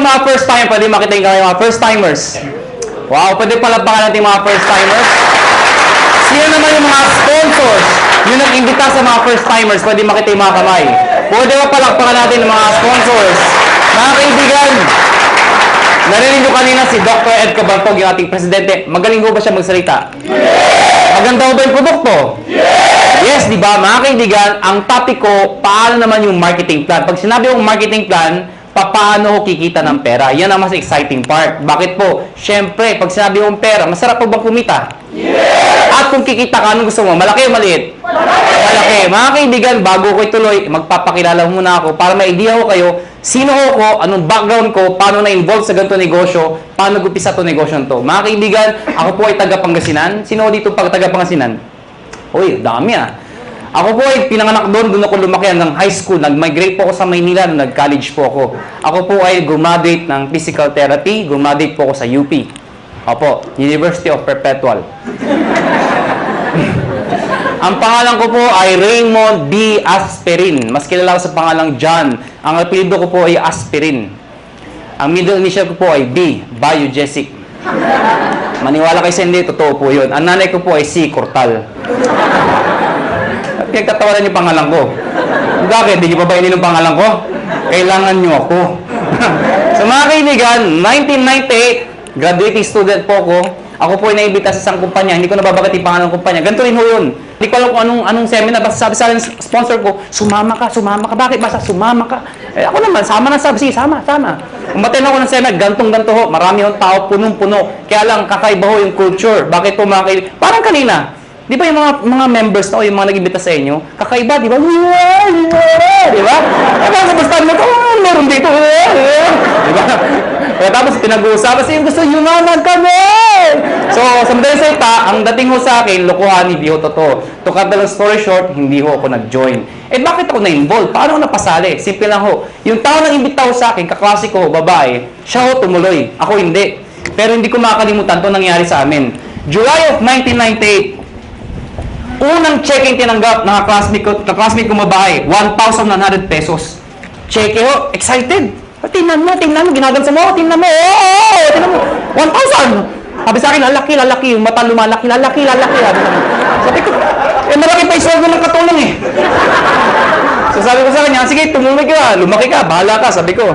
mga first time, pwede makita yung kamay mga first timers. Wow, pwede palapakan natin mga first timers. Sino naman yung mga sponsors? Yung nag-imbita sa mga first timers, pwede makita yung mga kamay. Pwede ba palakpakan natin ng mga sponsors? Mga kaibigan, narinig nyo kanina si Dr. Ed Cabantog, yung ating presidente. Magaling ko ba siya magsalita? Maganda ba yung produkto? Yes, di ba? Mga kaibigan, ang topic ko, paano naman yung marketing plan? Pag sinabi yung marketing plan, paano ko kikita ng pera? Yan ang mas exciting part. Bakit po? Siyempre, pag sinabi yung pera, masarap pa bang kumita? At kung kikita ka, anong gusto mo? Malaki o maliit? Malaki. Mga kaibigan, bago ko ituloy, magpapakilala muna ako para ma-idea ko kayo, sino ko, anong background ko, paano na-involve sa ganito negosyo, paano gupisa to negosyo to. Mga kaibigan, ako po ay taga-Pangasinan. Sino dito pag taga-Pangasinan? Uy, dami ah. Ako po ay pinanganak doon ako lumaki hanggang high school. Nag-migrate po ako sa Maynila nung nag-college po ako. Ako po ay graduate ng physical therapy, graduate po ako sa UP. Opo, University of Perpetual. Ang pangalan ko po ay Raymond B. Asperin. Mas kilala ko sa pangalang John. Ang apelyido ko po ay Asperin. Ang middle initial ko po ay B. Biogesic. Maniwala kayo sa hindi, totoo po yun. Ang nanay ko po ay C. Cortal. Pinagtatawanan yung pangalan ko. Bakit? Hindi nyo pa ba inin ang pangalan ko? Kailangan nyo ako. So mga kaibigan, 1998, graduating student po ako. Ako po ay naibita sa isang kumpanya. Hindi ko nababagat yung pangalan ng kumpanya. Ganito rin ho yun. Hindi ko alam kung anong seminar. Basta sabi sa akin, sponsor ko, sumama ka. Bakit? Basta sumama ka. Eh, ako naman, sama na sabi. Sige, sama. Umaten ako ng seminar, ganto ho. Marami yung tao, punong-puno. Kaya lang, kakaiba ho yung culture. Bakit po mga kaibigan? Parang kanina. Di ba yung mga members na o yung mga nag-imbita sa inyo, kakaiba, di ba? Di ba? Basta mo, meron dito. Di ba? Kaya tapos pinag-uusapan sa gusto nyo kami! So, sa madaling salita, ang dating ho sa akin, lokohan, hindi ho totoo. To cut the long story short, hindi ho ako nag-join. Eh, bakit ako na-involve? Paano ako napasali? Simple lang ho. Yung tao nang imbita ho sa akin, kaklase ko, babae, siya ho tumuloy. Ako hindi. Pero hindi ko makakalimutan ito nangyari sa amin. July of 1998, unang check-in tinanggap ng classmate ko babae, 1,100 pesos. Check ho, excited. Tingnan mo, ginagansa mo, tingnan mo, 1,000. Sabi sa akin, lalaki, yung mata lumalaki, lalaki. Sabi ko, malaki pa yung sweldo ng katulong eh. So sabi ko sa kanya, sige, tumuloy ka, lumaki ka, bahala ka, sabi ko.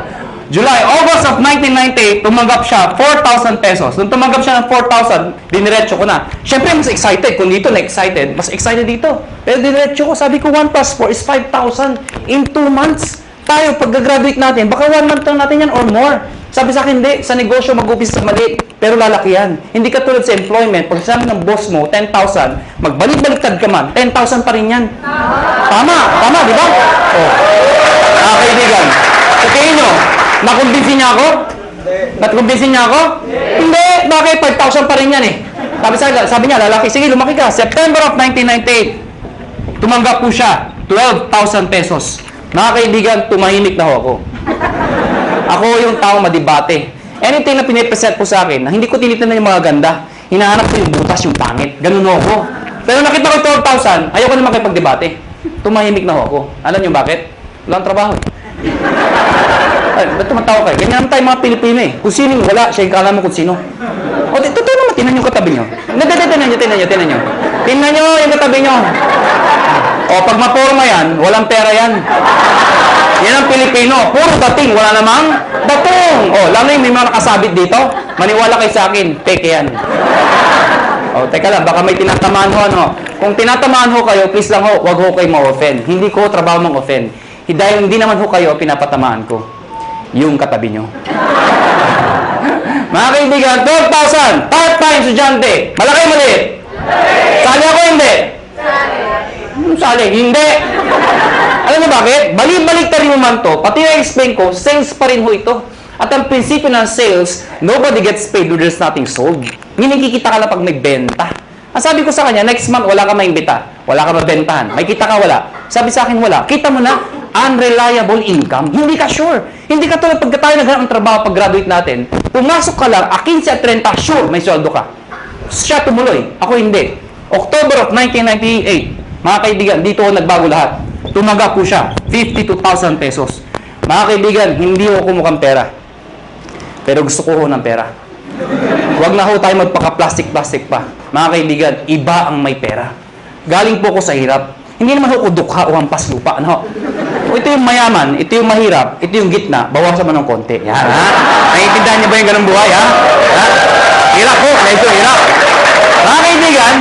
August of 1998, tumanggap siya 4,000 pesos. Nung tumanggap siya ng 4,000, diniretso ko na. Siyempre, mas excited. Kung dito na-excited, mas excited dito. Pero diniretso ko, sabi ko, 1 plus 4 is 5,000 in 2 months. Tayo, pag-graduate natin, baka 1 month lang natin yan or more. Sabi sa akin, hindi. Sa negosyo, mag-upis sa maliit. Pero lalaki yan. Hindi ka tulad sa employment. Pag sabi ng boss mo, 10,000, magbalik-baliktad ka man, 10,000 pa rin yan. Tama, di ba? Oh. Kaibigan, sa tingin nyo, nakumbinsin niya ako? Nakumbinsin niya ako? Hindi. Bakit? 5,000 pa rin yan eh. Sabi niya, lalaki, sige, lumaki ka. September of 1998, tumanggap po siya, 12,000 pesos. Mga kaibigan, tumahimik na ho ako. Ako yung tao madibate. Anything na pinipresent po sa akin, na hindi ko tinitingnan yung mga ganda, hinahanap ko yung butas, yung pangit. Ganun ho ako. Pero nakita ko yung 12,000, ayoko naman kayo pagdebate. Tumahimik na ho ako. Alam niyo bakit? Walang trabaho. Ay, ba't tumatawa kayo? Ganyan naman tayo mga Pilipino eh. Kung sino wala, siya yung kala mo kung sino. O, totoo naman, tinan yung katabi nyo. Tinan nyo. Tingnan nyo yung katabi nyo. O, pag maporma yan, walang pera yan. Yan ang Pilipino. Puro dating, wala namang datong. O, lalo yung may mga nakasabit dito. Maniwala kayo sa akin, peke yan. O, teka lang, baka may tinatamaan ho, ano. Kung tinatamaan ho kayo, please lang ho, wag ho kayo ma-offend. Hindi ko trabaho mang-offend. Dahil hindi naman ho kayo pinapatamaan ko. Yung katabi nyo. Mga kaibigan, 12,000, part-time estudyante. Malaki maliit? Sali ako hindi? Sali, hindi. Alam niyo bakit? Balik-balik rin naman to. Pati na-explain ko, sales pa rin ho ito. At ang prinsipyo ng sales, nobody gets paid when there's nothing sold. Meaning, kikita ka lang pag may benta. Ang sabi ko sa kanya, next month, wala ka maimbita. Wala ka mabentahan. May kita ka, wala. Sabi sa akin, wala. Kita mo na, unreliable income. Hindi ka sure. Hindi ka tulad pagka tayo naghanap ng trabaho pag graduate natin. Pumasok ka lang, 15 at 30, sure, may sweldo ka. Siya tumuloy. Ako hindi. October of 1998, mga kaibigan, dito ako nagbago lahat. Tumaga po siya, 52,000 pesos. Mga kaibigan, hindi ako kumukhang pera. Pero gusto ko ho ng pera. Huwag na ho tayo magpaka-plastic-plastic pa. Mga kaibigan, iba ang may pera. Galing po ko sa hirap. Hindi naman ho dukha o hampas lupa. Ano? O ito yung mayaman, ito yung mahirap, ito yung gitna, bawasan mo ng konti. Yan, ha? Naiintindihan niyo ba yung ganung buhay, ha? Ha? Hirap po, medyo hirap. Mga kaibigan,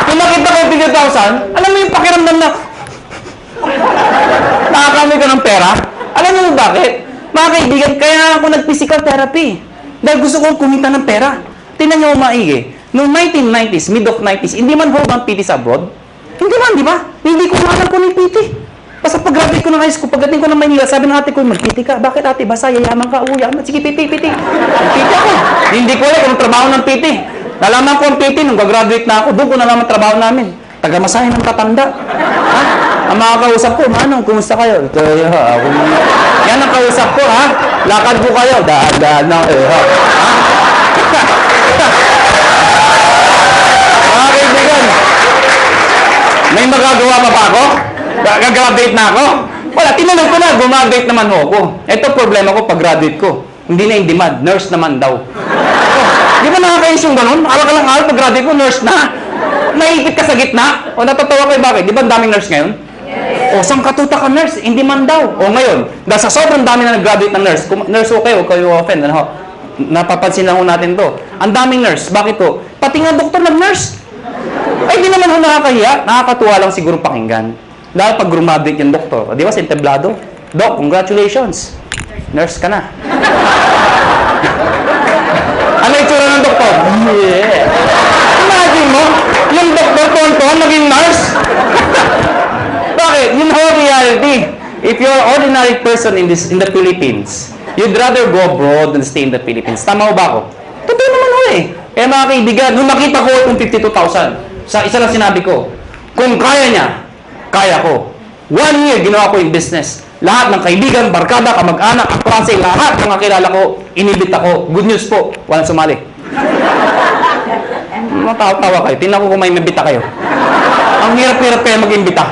kung nakita ko yung 50,000, alam mo yung pakiramdam na nakakamay ka ng pera? Alam mo bakit? Mga kaibigan, kaya ako nag-physical therapy. Dahil gusto kong kumita ng pera. Tingnan niyo maigi. Noong 1990s, mid of 90s, hindi man ho bang PT sa abroad? Hindi man, di ba? Hindi ko alam kung yung PT. Basta pag-graduate ko ng high school, pagdating ko ng Manila, sabi ng ate ko, mag-PT ka. Bakit ate? Basta yayaman ka, yaman. Sige, PT. PT ako. Hindi ko alam kung trabaho ng PT. Nalaman ko ang PT nung gagraduate na ako. Doon ko nalaman trabaho namin. Taga-masahe ng tatanda. Ha? Ang mga kausap ko, Manong, kumusta kayo? Ako yan ang kausap ko, ha? Lakad po kayo. Daan na, ha? Mga kaibigan, may magagawa pa ba ako? Gagraduate na ako? Wala, tinanong ko na, gumagraduate naman ho ako. Ito problema ko pag-graduate ko. Hindi na in demand, nurse naman daw. Di ba nakakayos yung ganun? Alam ka lang, pag-graduate ko, nurse na. Naipit ka sa gitna? O natatawa kayo, bakit? Di ba ang daming nurse ngayon? O, saan katuta ka nurse? In demand daw. O ngayon, dahil sa sobrang dami na nag-graduate ng nurse, nurse ho kayo, huwag kayo offend, ano ho? Napapansin lang ho natin to. Ang daming nurse, bakit to? Pati nga doktor nag-nurse. Ay, di naman ho nakakahiya. Nakakatuwa lang siguro pakinggan. Dahil pag graduate yung doktor, di ba, sinteblado? Doc, congratulations. Nurse ka na. Ano yung tsura ng doktor? Yeah. Imagine mo, yung doktor tonton naging nurse. Bakit? Yun ho reality. If you're an ordinary person in the Philippines, you'd rather go abroad than stay in the Philippines. Tama ho ba ako? Totoo naman ho eh. Kaya mga kaibigan, nung nakita ko itong 52,000, sa isa lang sinabi ko, kung kaya niya, kaya ko. 1 year, ginawa ko yung business. Lahat ng kaibigan, barkada, kamag-anak, kaklase, lahat ng kakilala ko, inibit ako. Good news po, walang sumali. Matawa kayo. Tingnan ko kung may mabita kayo. Ang hirap-hirap kayo mag-imbita.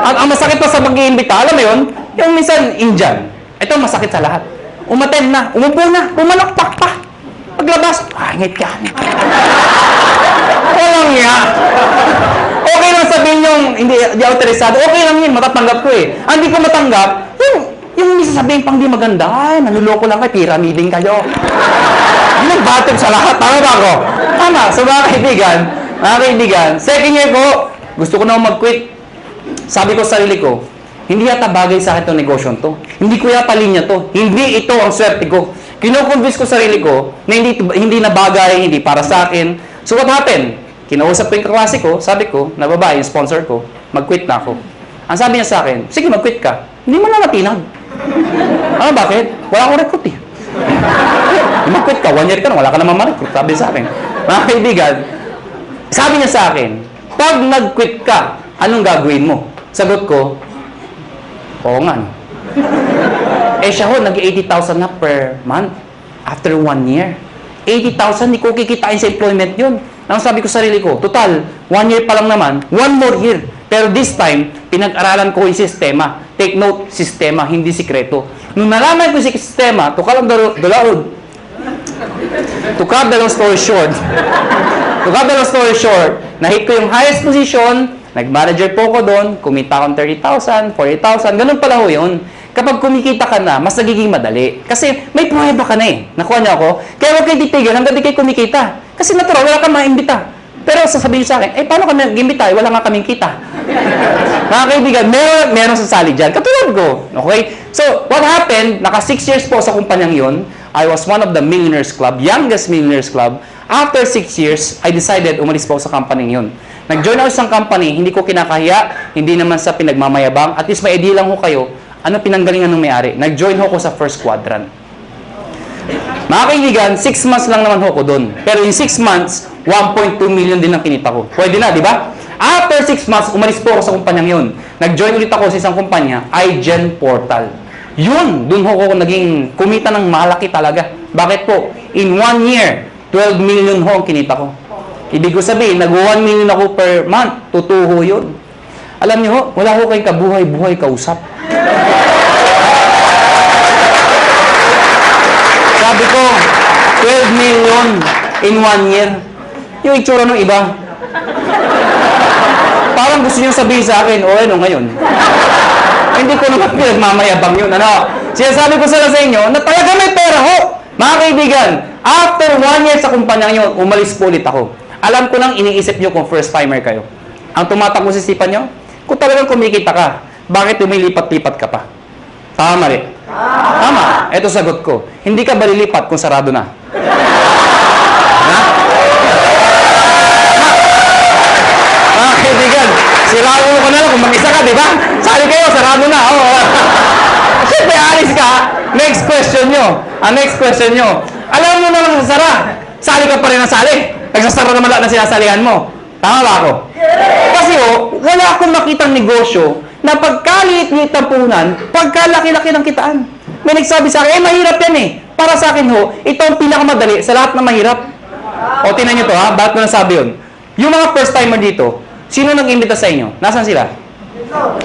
Ang masakit pa sa mag-iimbita, alam mo yun? Yung minsan, Indian. Ito masakit sa lahat. Umaten na, umupo na, umanakpak pa. Paglabas, ngit ka. Walang nga. Okay lang sabihin yung hindi autorisado. Okay lang yun, matatanggap ko eh. Ang hindi ko matanggap, yung sasabihin pang di maganda, ay, nanuloko lang kayo, pyramiding kayo. Hindi nagbatog sa lahat. Tama ba ako? Tama. So mga kaibigan, second year ko, gusto ko na mag-quit. Sabi ko sa sarili ko, hindi yata bagay sa akin itong negosyo to. Hindi ko yata linya to. Hindi ito ang swerte ko. Kino-convince ko sarili ko na hindi na bagay, hindi para sa akin. So what happened? Kinausap ko yung kaklase ko, sabi ko, na babae, yung sponsor ko, mag-quit na ako. Ang sabi niya sa akin, sige, mag-quit ka. Hindi mo na natinag. Bakit? Wala akong recruit eh. Mag-quit ka, 1 year ka na, wala ka naman ma-recruit. Sabi sa akin. Mga kaibigan, sabi niya sa akin, pag nag-quit ka, anong gagawin mo? Sagot ko, oo nga. Siya ho, nag-80,000 na per month after 1 year. 80,000, hindi ko kikitain sa employment yun. Nang sabi ko sa sarili ko, total, 1 year pa lang naman, 1 more year. Pero this time, pinag-aralan ko yung sistema. Take note, sistema, hindi sikreto. Nung nalaman ko yung sistema, to cut the long story short, nahit ko yung highest position, nag-manager po ko doon, kumita akong 30,000, 40,000, ganun pala ho yun. Kapag kumikita ka na, mas nagiging madali. Kasi may pruweba ka na eh. Nakuha niyo ako? Kaya huwag kayo titigil hanggang di kayo kumikita. Kasi natural, wala kang maimbita. Pero sasabihin niyo sa akin, paano kami nag-imbita? Wala nga kaming kita. Mga kaibigan, meron sasali dyan. Katulad ko. Okay? So, what happened? Naka 6 years po sa kumpanyang yun. I was one of the millionaires club, youngest millionaires club. After 6 years, I decided umalis po sa company yun. Nag-join ako sa isang company, hindi ko kinakahiya, hindi naman sa pinagmamayabang. At least may idea lang ho kayo, ano pinanggalingan ng may-ari. Nag-join ho ko sa first quadrant. Mga kaibigan, 6 months lang naman ho ko doon. Pero in 6 months, 1.2 million din ang kinita ko. Pwede na, di ba? After 6 months, umalis po ako sa kumpanyang yun. Nag-join ulit ako sa isang kumpanya, iGen Portal. Yun, doon ho ko naging kumita ng malaki talaga. Bakit po? In 1 year, 12 million ho ang kinita ko. Ibig ko sabihin, nag-1 million ako per month. Totoo yun. Alam niyo ho, wala ho kayong kabuhay-buhay kausap. Sabi ko, 12 million in 1 year. Yung itsura ng iba. Parang gusto niyo sabihin sa akin, ano ngayon? Hindi ko naman pinagmamayabang yun. Ano? Sinasabi ko sa inyo na talaga may pera ho. Mga kaibigan, after 1 year sa kumpanya nyo, umalis po ulit ako. Alam ko nang iniisip nyo kung first timer kayo. Ang tumatakbo sa isipan nyo, kung talagang kumikita ka, bakit lumilipat-lipat ka pa? Tama rin. Tama. Ito sagot ko. Hindi ka ba lilipat kung sarado na? Ha? Mga kaibigan, sirado ko na lang kung mag-isa ka, di ba? Sali kayo, sarado na. Oh. Siyempre, alis ka. Next question nyo. Next question nyo. Alam mo na lang sasara. Sali ka pa rin ng sali. Nagsasara naman lahat ng sinasalihan mo. Tama ba ako? Kasi wala akong makitang negosyo na pagkaliit-liit ng puhunan, pagkalaki-laki ng kitaan. May nagsabi sa akin, mahirap yan eh. Para sa akin ito ang pinakamadali sa lahat ng mahirap. O, tinan nyo to ha, bakit ko nasabi yun? Yung mga first timer dito, sino nag-imbita sa inyo? Nasaan sila?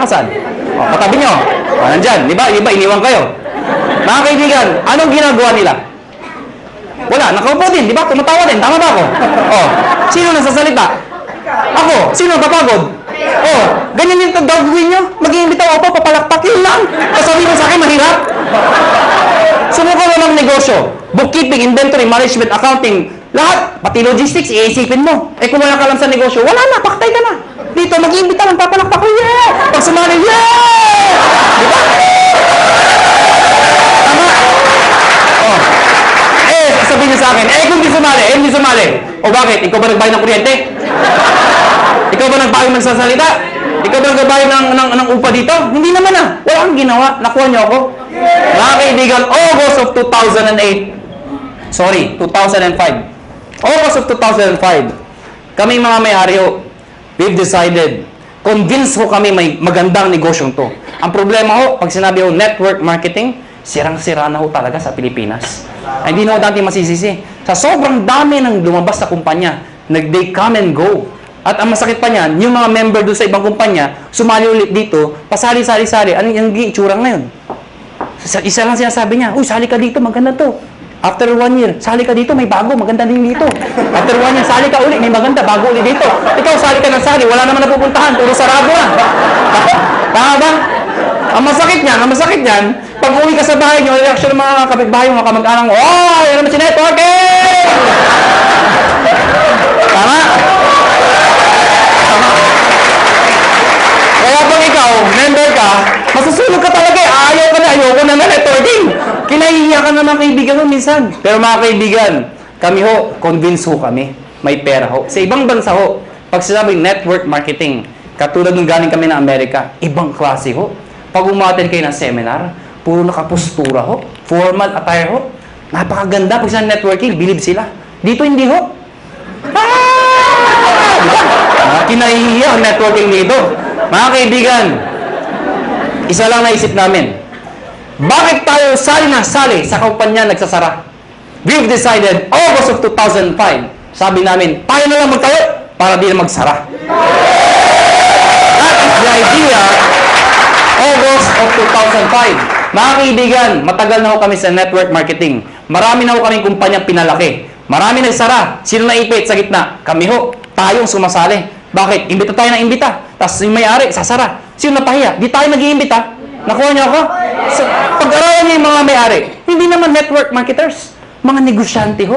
Nasaan? O, katabi nyo. O, nandyan. Di ba? Iniwan kayo. Mga kaibigan, anong ginagawa nila? Wala, nakaupo din. Di ba? Tumatawa din. Tama ba ako? O, sino nasasalita? Ako. Sino napapagod? Oh, ganyan yung gagawin nyo. Mag-iimbita ako, papalakpak yun lang. Sabihin mo sa akin, mahirap. Sumuko mo ng negosyo. Bookkeeping, inventory, management, accounting, lahat. Pati logistics, iisipin mo. Kung wala ka lang sa negosyo, wala na, paktay ka na. Dito, mag-iimbita lang, papalakpak ko, yeah! Pag sumali, yeah! Diba? Tama? Oh. Sabihin niyo sa akin, kung hindi sumali. O bakit? Ikaw ba nagbayad ng kuryente? Ikaw ba nagbayad magsasalita? Ikaw ba nagbayad ng upa dito? Hindi naman Wala kang ginawa. Nakuha niyo ako. Mga kaibigan, August of 2008. Sorry, 2005. August of 2005. Kami mga may-ari we've decided, convince kami may magandang negosyong to. Ang problema pag sinabi network marketing, sirang-sira na talaga sa Pilipinas. Hindi na dati masisisi. Sa sobrang dami ng lumabas sa kumpanya, they come and go. At ang masakit pa niyan, yung mga member doon sa ibang kumpanya, sumali ulit dito, pasali-sali-sali. Ano yung itsura ngayon? Isa lang sinasabi niya, sali ka dito, maganda to. After 1 year, sali ka dito, may bago, maganda din dito. After 1 year, sali ka ulit, may maganda, bago ulit dito. Ikaw, sali ka ng sali, wala naman napupuntahan, puro sarado na. Tama ba? Ang masakit niyan, pag uwi ka sa bahay niyo, reaction ng mga kapitbahay, mga kamag-anak mo, yan naman si networking! Tama? Kaya pag ikaw, member ka, masusunod ka talaga ayoko na networking. Kinahihiya ka na mga kaibigan mo minsan. Pero mga kaibigan, kami convince kami. May pera Sa ibang bansa pag sinabing network marketing, katulad nung galing kami na Amerika, ibang klase Pag umaten kayo ng seminar, puro nakapostura formal attire napakaganda. Pag sa networking, believe sila. Dito hindi kinahihiya ang networking dito. Mga kaibigan, isa lang naisip namin. Bakit tayo sali sa kumpanya nagsasara? We've decided, August of 2005, sabi namin, tayo na lang magtayo para di na magsara. That is the idea, August of 2005. Mga kaibigan, matagal na kami sa network marketing. Marami na kaming kumpanya pinalaki. Marami nagsara. Sino naipit sa gitna? Kami tayong sumasali. Bakit? Imbita tayo ng imbita. Tapos yung may-ari, sasara. Sino napahiya? Di tayo nag-iimbita. Nakuha niyo ako? So, pag-aralan niyo yung mga may-ari, hindi naman network marketers. Mga negosyante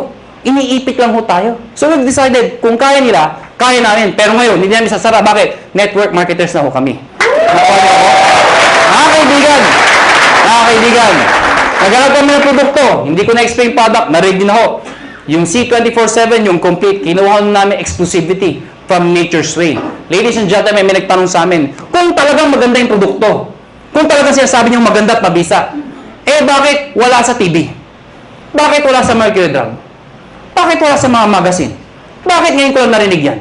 Iniipit lang tayo. So, we've decided, kung kaya nila, kaya namin. Pero ngayon, hindi namin sasara. Bakit? Network marketers na kami. Nakuha niyo ako? Mga kaibigan, naghanap kami ng produkto. Hindi ko na-explain product. Na-ready na Yung C24/7, yung complete, kinuha namin exclusivity from Nature's Way. Ladies and gentlemen, may nagtanong sa amin, kung talagang maganda yung produkto, kung talagang sinasabi niyong maganda at mabisa, bakit wala sa TV? Bakit wala sa Mercury Drug? Bakit wala sa mga magazine? Bakit ngayon ko lang narinig yan?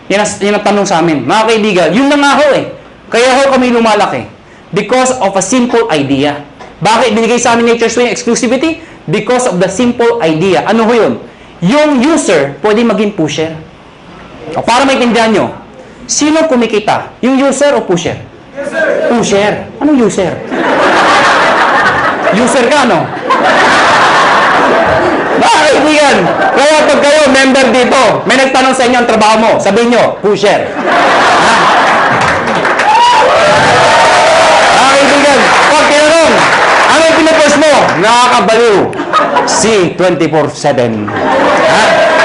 Yan ang tanong sa amin. Mga kaibigan, yun na nga Kaya kami lumalaki. Because of a simple idea. Bakit binigay sa amin Nature's Way exclusivity? Because of the simple idea. Ano yun? Yung user, pwede maging pusher. O para maintindihan nyo, sino kumikita? Yung user o pusher? Pusher. Anong user? User ka, Mga kaibigan, kaya pag kayo member dito, may nagtanong sa inyo ang trabaho mo, sabihin nyo, pusher. Mga kaibigan, pag tinanong, ano yung pinupush mo? Nakakabaliw. Si 24/7.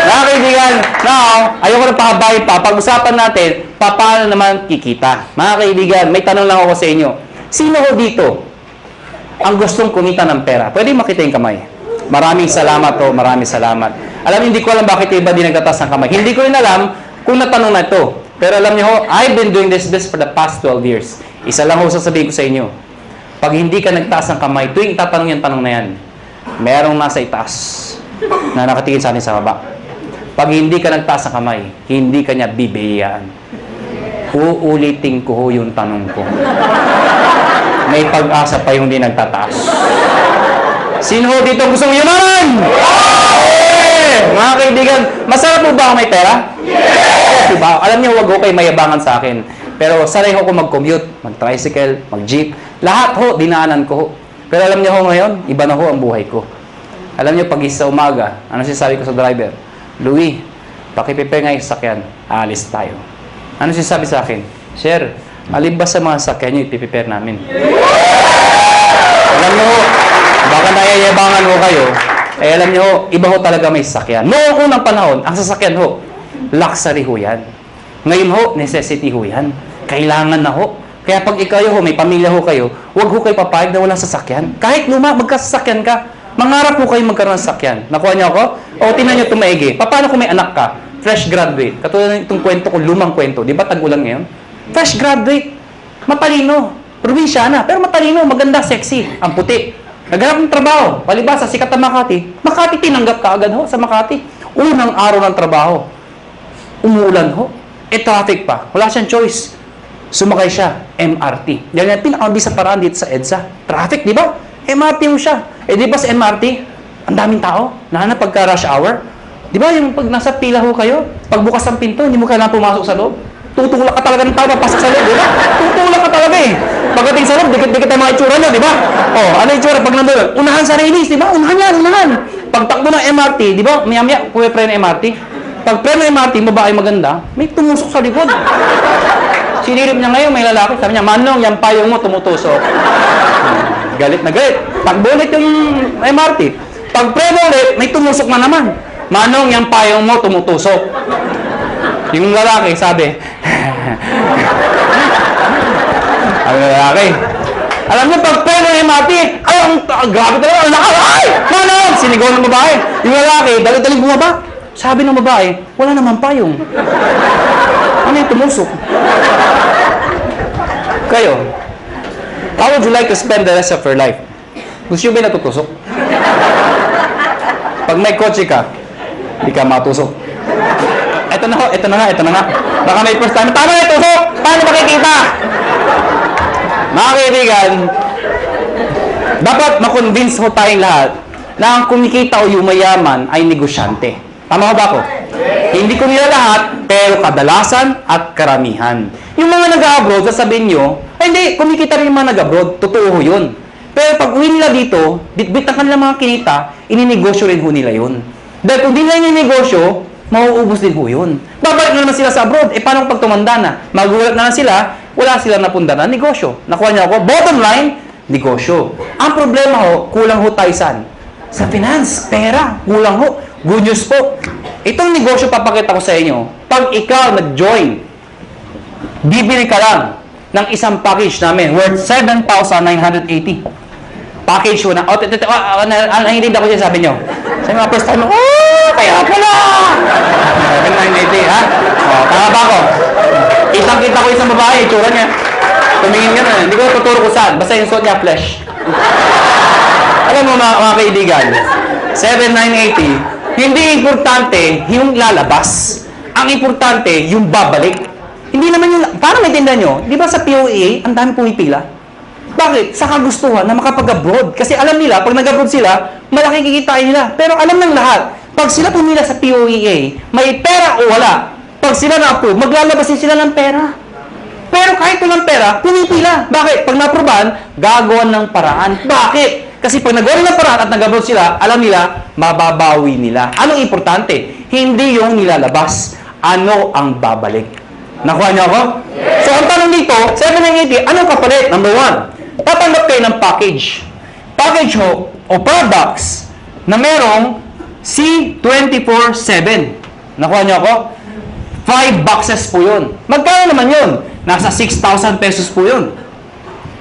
Mga kaibigan, now, ayoko na pakabahin pa. Pag-usapan natin, paano naman kikita. Mga kaibigan, may tanong lang ako sa inyo. Sino ho dito ang gustong kumita ng pera? Pwede makita yung kamay. Maraming salamat ho, maraming salamat. Alam, hindi ko alam bakit yung iba di nagtataas ng kamay. Hindi ko rin alam kung natanong na ito. Pero alam niyo ho, I've been doing this for the past 12 years. Isa lang ho sasabihin ko sa inyo. Pag hindi ka nagtaas ng kamay, tuwing tatanong yung tanong na yan, merong nasa itaas na nakatingin sa atin sa baba. Pag hindi ka nagtaas ng kamay, hindi ka niya bibigyan. Uulitin ko ho yung tanong ko. May pag-asa pa yung di nagtataas. Sino ho dito gustong yumaman? Yeah! Mga kaibigan, masarap po ba ako may pera? Yes! Diba? Alam niyo, huwag ho kayo mayabangan sa akin. Pero sanay ho ko mag-commute, mag-tricycle, mag-jeep. Lahat ho, dinaanan ko ho. Pero alam niyo ho ngayon, iba na ho ang buhay ko. Alam niyo, pag isa umaga, ano sinasabi ko sa driver? Louie, pakiprepare nga yung sakyan. Aalis tayo. Ano sinasabi sa akin? Sir, alin ba sa mga sakyan nyo ipiprepare namin? Alam niyo ho, baka nayayabangan ho kayo, eh alam niyo ho, iba ho talaga may sasakyan. Noong unang panahon, ang sasakyan ho, luxury ho yan. Ngayon ho, necessity ho yan. Kailangan na ho. Kaya pag ikaw ho, may pamilya ho kayo, huwag ho kayo papayag na walang sasakyan. Kahit luma, magkasasakyan ka, mangarap ho kayo magkaroon ng sasakyan. Nakuha niyo ako? O tingnan niyo ito maigi. Paano kung may anak ka? Fresh graduate. Katulad ng itong kwento ko, lumang kwento. Di ba tag-ulan ngayon? Fresh graduate. Matalino. Probinsyana. Pero matalino, maganda, sexy. Ang puti. Naghanap ng trabaho. Palibasa, sikat na Makati. Makati, tinanggap ka agad ho sa Makati. Unang araw ng trabaho. Umuulan ho. Traffic pa. Wala siyang choice. Sumakay siya. MRT. Yan yung pinakabisa paraan dito sa EDSA. Traffic, di ba? MRT mo siya. Di ba sa MRT, ang daming tao. Lalo na pagka rush hour. Di ba yung pag nasa pila ho kayo, pagbukas ng pinto, hindi mo kailangan pumasok sa loob. Tutulak ka talaga ng tao, papasok sa loob, di ba? Tutulak ka talaga eh. Pagdating sa loob, dikit-dikit ang mga itsura niya, di ba? Ano yung itsura pag nandun? Unahan sa release, di ba? Unahan yan, unahan. Pagtakbo ng MRT, di ba? Maya-maya, puwi-pre ng MRT. Pag pre ng MRT, babae maganda, may tumusok sa likod. Sinirip niya ngayon, may lalaki. Sabi niya, Manong, yung payong mo tumutusok. Galit na galit. Pag-bonnet yung MRT. Pag pre-bonnet, may tumusok na naman. Manong, yung payong mo tumutusok. Yung lalaki, sabi, ang lalaki, alam niyo, pag pre ng MRT, ay, grabe talaga, ang lakas, ay, Manong! Sinigaw ng babae. Yung lalaki, dali-daling bumaba. Sabi ng babae, wala naman payong. Ano yung tumusok? Kayo, how would you like to spend the rest of your life? Gusto nyo ba natutusok? Pag may kotse ka, hindi ka matusok. Ito na nga. Baka may first time, tama na tusok! Paano makikita? Mga kaibigan, dapat makonvince mo tayong lahat na ang kumikita o yumayaman ay negosyante. Tama ba ako? Hindi ko nila lahat, pero kadalasan at karamihan. Yung mga nag-abroad, sasabihin nyo, ay hindi, kumikita rin yung mga nag-abroad. Totoo ho yun. Pero pag uwi nila dito, bitbit ang kanilang mga kinita, ininegosyo rin ho nila yun. Dahil kung di nila ininegosyo, mauubos din ho yun. Babalik na naman sila sa abroad. Paano pag tumanda na? Magulat na lang sila, wala silang napunda na negosyo. Nakuha niyo ako? Bottom line, negosyo. Ang problema ho, kulang ho tayo saan? Sa finance, pera, kulang ho. Good news po. Itong negosyo papakita ko sa inyo. Pag ikaw nag-join, bibili ka lang ng isang package namin worth 7,980. Package ko na. Nanginid ako siya, sabi nyo. Sa mga first time, kaya pala! 7,980, ha? Tama ba ako? Kitang-kita ko isang babae, itsura niya. Tumingin ka na. Hindi ko tuturo ko saan. Basta yung suot niya, flesh. Alam mo mga kaibigan, 7,980, hindi importante yung lalabas. Ang importante, yung babalik. Hindi naman yung... Paano maintindihan nyo? Di ba sa POEA, ang dami pumipila? Bakit? Sa kagustuhan na makapag-abroad. Kasi alam nila, pag nag-abroad sila, malaki kikitain nila. Pero alam ng lahat, pag sila pumila sa POEA, may pera o wala. Pag sila na-approve, maglalabas din sila ng pera. Pero kahit walang pera, pumipila. Bakit? Pag na-approvean, gagawan ng paraan. Bakit? Kasi pag nagawa ng paraan at nag-abroad sila, alam nila, mababawi nila. Anong importante? Hindi yung nilalabas. Ano ang babalik? Nakuha niyo ako? Yes. So, ang tanong dito, 780, anong kapalit? Number 1, tatanggap kayo ng package. Package ho, o products na merong C24/7. Nakuha niyo ako? 5 boxes po yun. Magkano naman yun? Nasa 6,000 pesos po yun.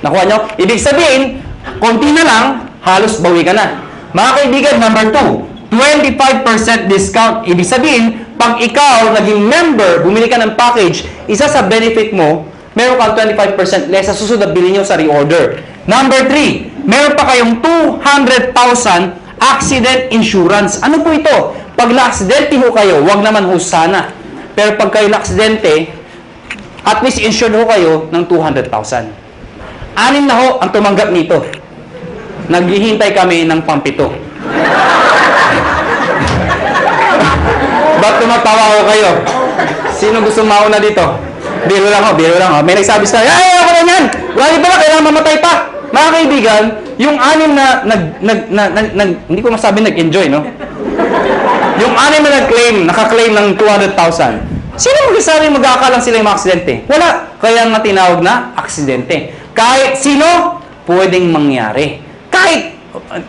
Nakuha niyo? Ibig sabihin, konti na lang, halos bawi ka na. Mga kaibigan, number 2, 25% discount. Ibig sabihin, pag ikaw naging member, bumili ka ng package, isa sa benefit mo, meron kang 25% less sa susunod na bilhin nyo sa reorder. Number 3, meron pa kayong 200,000 accident insurance. Ano po ito? Pag na-aksidente ho kayo, wag naman ho sana. Pero pag kayo na-aksidente, at least insured ho kayo ng 200,000. 6 na ho ang tumanggap nito. Naghihintay kami ng pampito. Ba't tumatawa ho kayo? Sino gusto mauna dito? Biro lang ho, biro lang ho. May nagsabi sa ay, ako na yan! Wala ba na, kailangan mamatay pa. Mga kaibigan, yung 6 na hindi ko masabi nag-enjoy, no? Yung 6 na naka-claim ng 200,000. Sino magsasabi mag-aakalang sila yung aksidente? Wala. Kaya nga tinawag na aksidente. Kahit sino, pwedeng mangyari.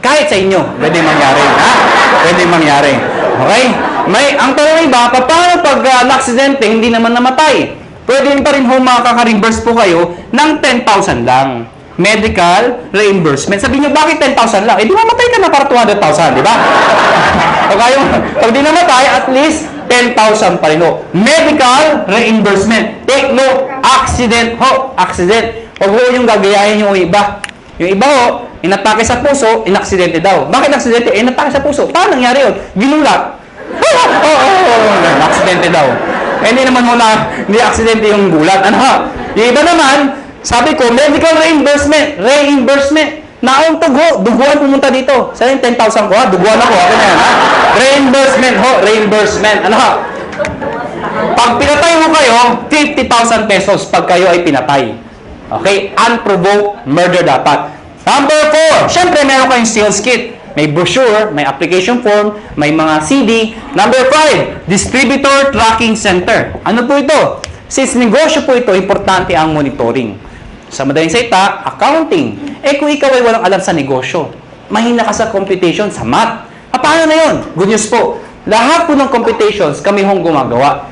Kahit sa inyo, pwedeng mangyari. Ha? Pwedeng mangyari. Okay? Ang tanong iba, paano pag na-aksidente, hindi naman namatay? Pwede pa rin ho makaka-reimburse po kayo ng 10,000 lang. Medical reimbursement. Sabi nyo, bakit 10,000 lang? Eh, di mamatay ka na para 200,000, di ba? Okay, pag di namatay, at least 10,000 pa rin ho. Medical reimbursement. Take note, accident ho. Accident. Huwag ho yung gagayahin yung iba. Yung iba ho, inatake sa puso, inaksidente daw. Bakit aksidente? Inatake sa puso. Paano nangyari yun? Ginulat. Aksidente daw. Hindi naman ho na, hindi aksidente yung gulat. Ano ha? Yung iba naman, sabi ko, medical reimbursement. Reimbursement. Nauntog ho, duguan pumunta dito. Saan yung 10,000 ko ha? Duguan ako. Ako na yan ha? Reimbursement ho, reimbursement. Ano ha? Pag pinatay mo kayo, 50,000 pesos pag kayo ay pinatay. Okay? Unprovoked murder dapat. Number 4, syempre meron kayong sales kit. May brochure, may application form, may mga CD. Number 5, distributor tracking center. Ano po ito? Since negosyo po ito, importante ang monitoring. Sa madaling salita, accounting. Eh kung ikaw ay walang alam sa negosyo, mahina ka sa computation, sa math. Paano na yun? Good news po. Lahat po ng computations kami hong gumagawa.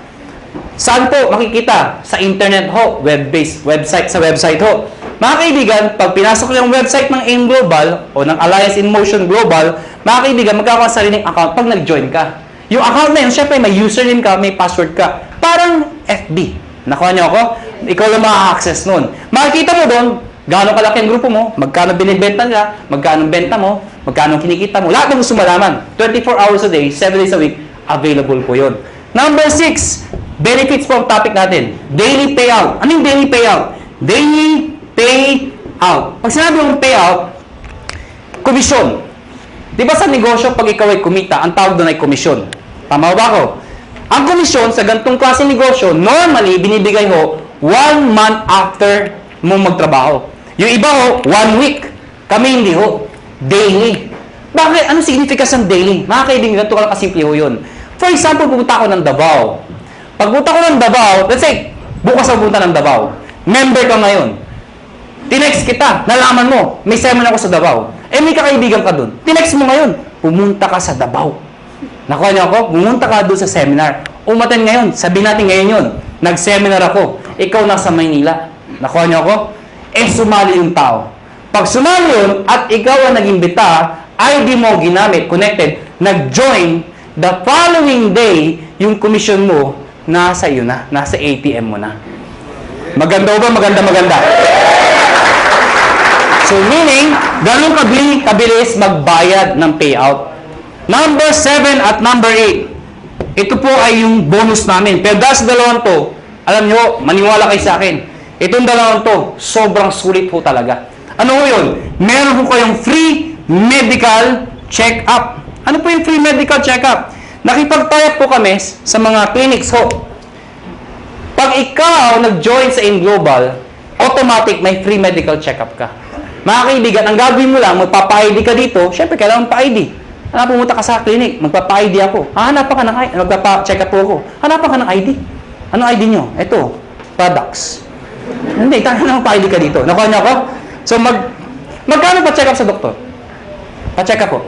Saan po makikita? Sa internet ho, web-based, sa website ho. Mga kaibigan, pag pinasok yung website ng AIM Global o ng Alliance in Motion Global, mga kaibigan, magkakaroon sa sariling account pag nag-join ka. Yung account na yun, syempre may username ka, may password ka. Parang FB. Nakuha niyo ako? Ikaw lang maka-access nun. Makikita mo doon, gaano kalaki ang grupo mo, magkano binibenta nila, magkano benta mo, magkano kinikita mo. Lahat ng gusto malaman. 24 hours a day, 7 days a week, available po yun. Number 6, benefits po ang topic natin. Daily payout. Ano yung daily payout? Daily payout. Pag sinabi mong payout, komisyon. Di ba sa negosyo, pag ikaw ay kumita, ang tawag doon ay komisyon. Tama ba ako? Ang komisyon sa ganitong klase negosyo, normally, binibigay ho 1 month after mo magtrabaho. Yung iba ho, 1 week. Kami hindi ho. Daily. Bakit? Anong significance ng daily? Mga kaibigan, ganito ka lang kasimple ho yun. For example, pupunta ako ng Davao. Pagpunta ko ng Davao, let's say, bukas ako pupunta ng Davao. Member ka ngayon. Tinext kita, nalaman mo, may seminar ako sa Davao. Eh, may kakaibigan ka dun. Tinext mo ngayon, pumunta ka sa Davao. Nakuha niyo ako? Pumunta ka doon sa seminar. Umaten ngayon, sabihin natin ngayon yun. Nag-seminar ako. Ikaw nasa Maynila. Nakuha niyo ako? Eh, sumali yung tao. Pag sumali yun, at ikaw ang nag-imbita, ID mo ginamit, connected, nag-join, the following day, yung commission mo, nasa iyo na. Nasa ATM mo na. Maganda ba? Maganda. So, meaning, ganun kabilis magbayad ng payout. Number 7 at number 8. Ito po ay yung bonus namin. Pero dahil sa dalawang to, alam nyo, maniwala kayo sa akin. Itong dalawang to, sobrang sulit po talaga. Ano po yun? Meron po kayong free medical check-up. Ano po yung free medical check-up? Nakipag-tie-up po kami sa mga clinics ho. Pag ikaw nag-join sa AIM Global, automatic may free medical check-up ka. Mga kaibigan, ang gagawin mo lang, magpapa-ID ka dito, syempre, kailangan pa-ID. Pumunta ka sa clinic, magpapa-ID ako. Hanapan ka ng ID, magpapa-check up po ako. Hanapan ka ng ID. Anong ID nyo? Ito, products. Hindi, tayo na pa-ID ka dito. Nakuha niyo ako? So, magkano pa-check up sa doktor? Pa-check up po.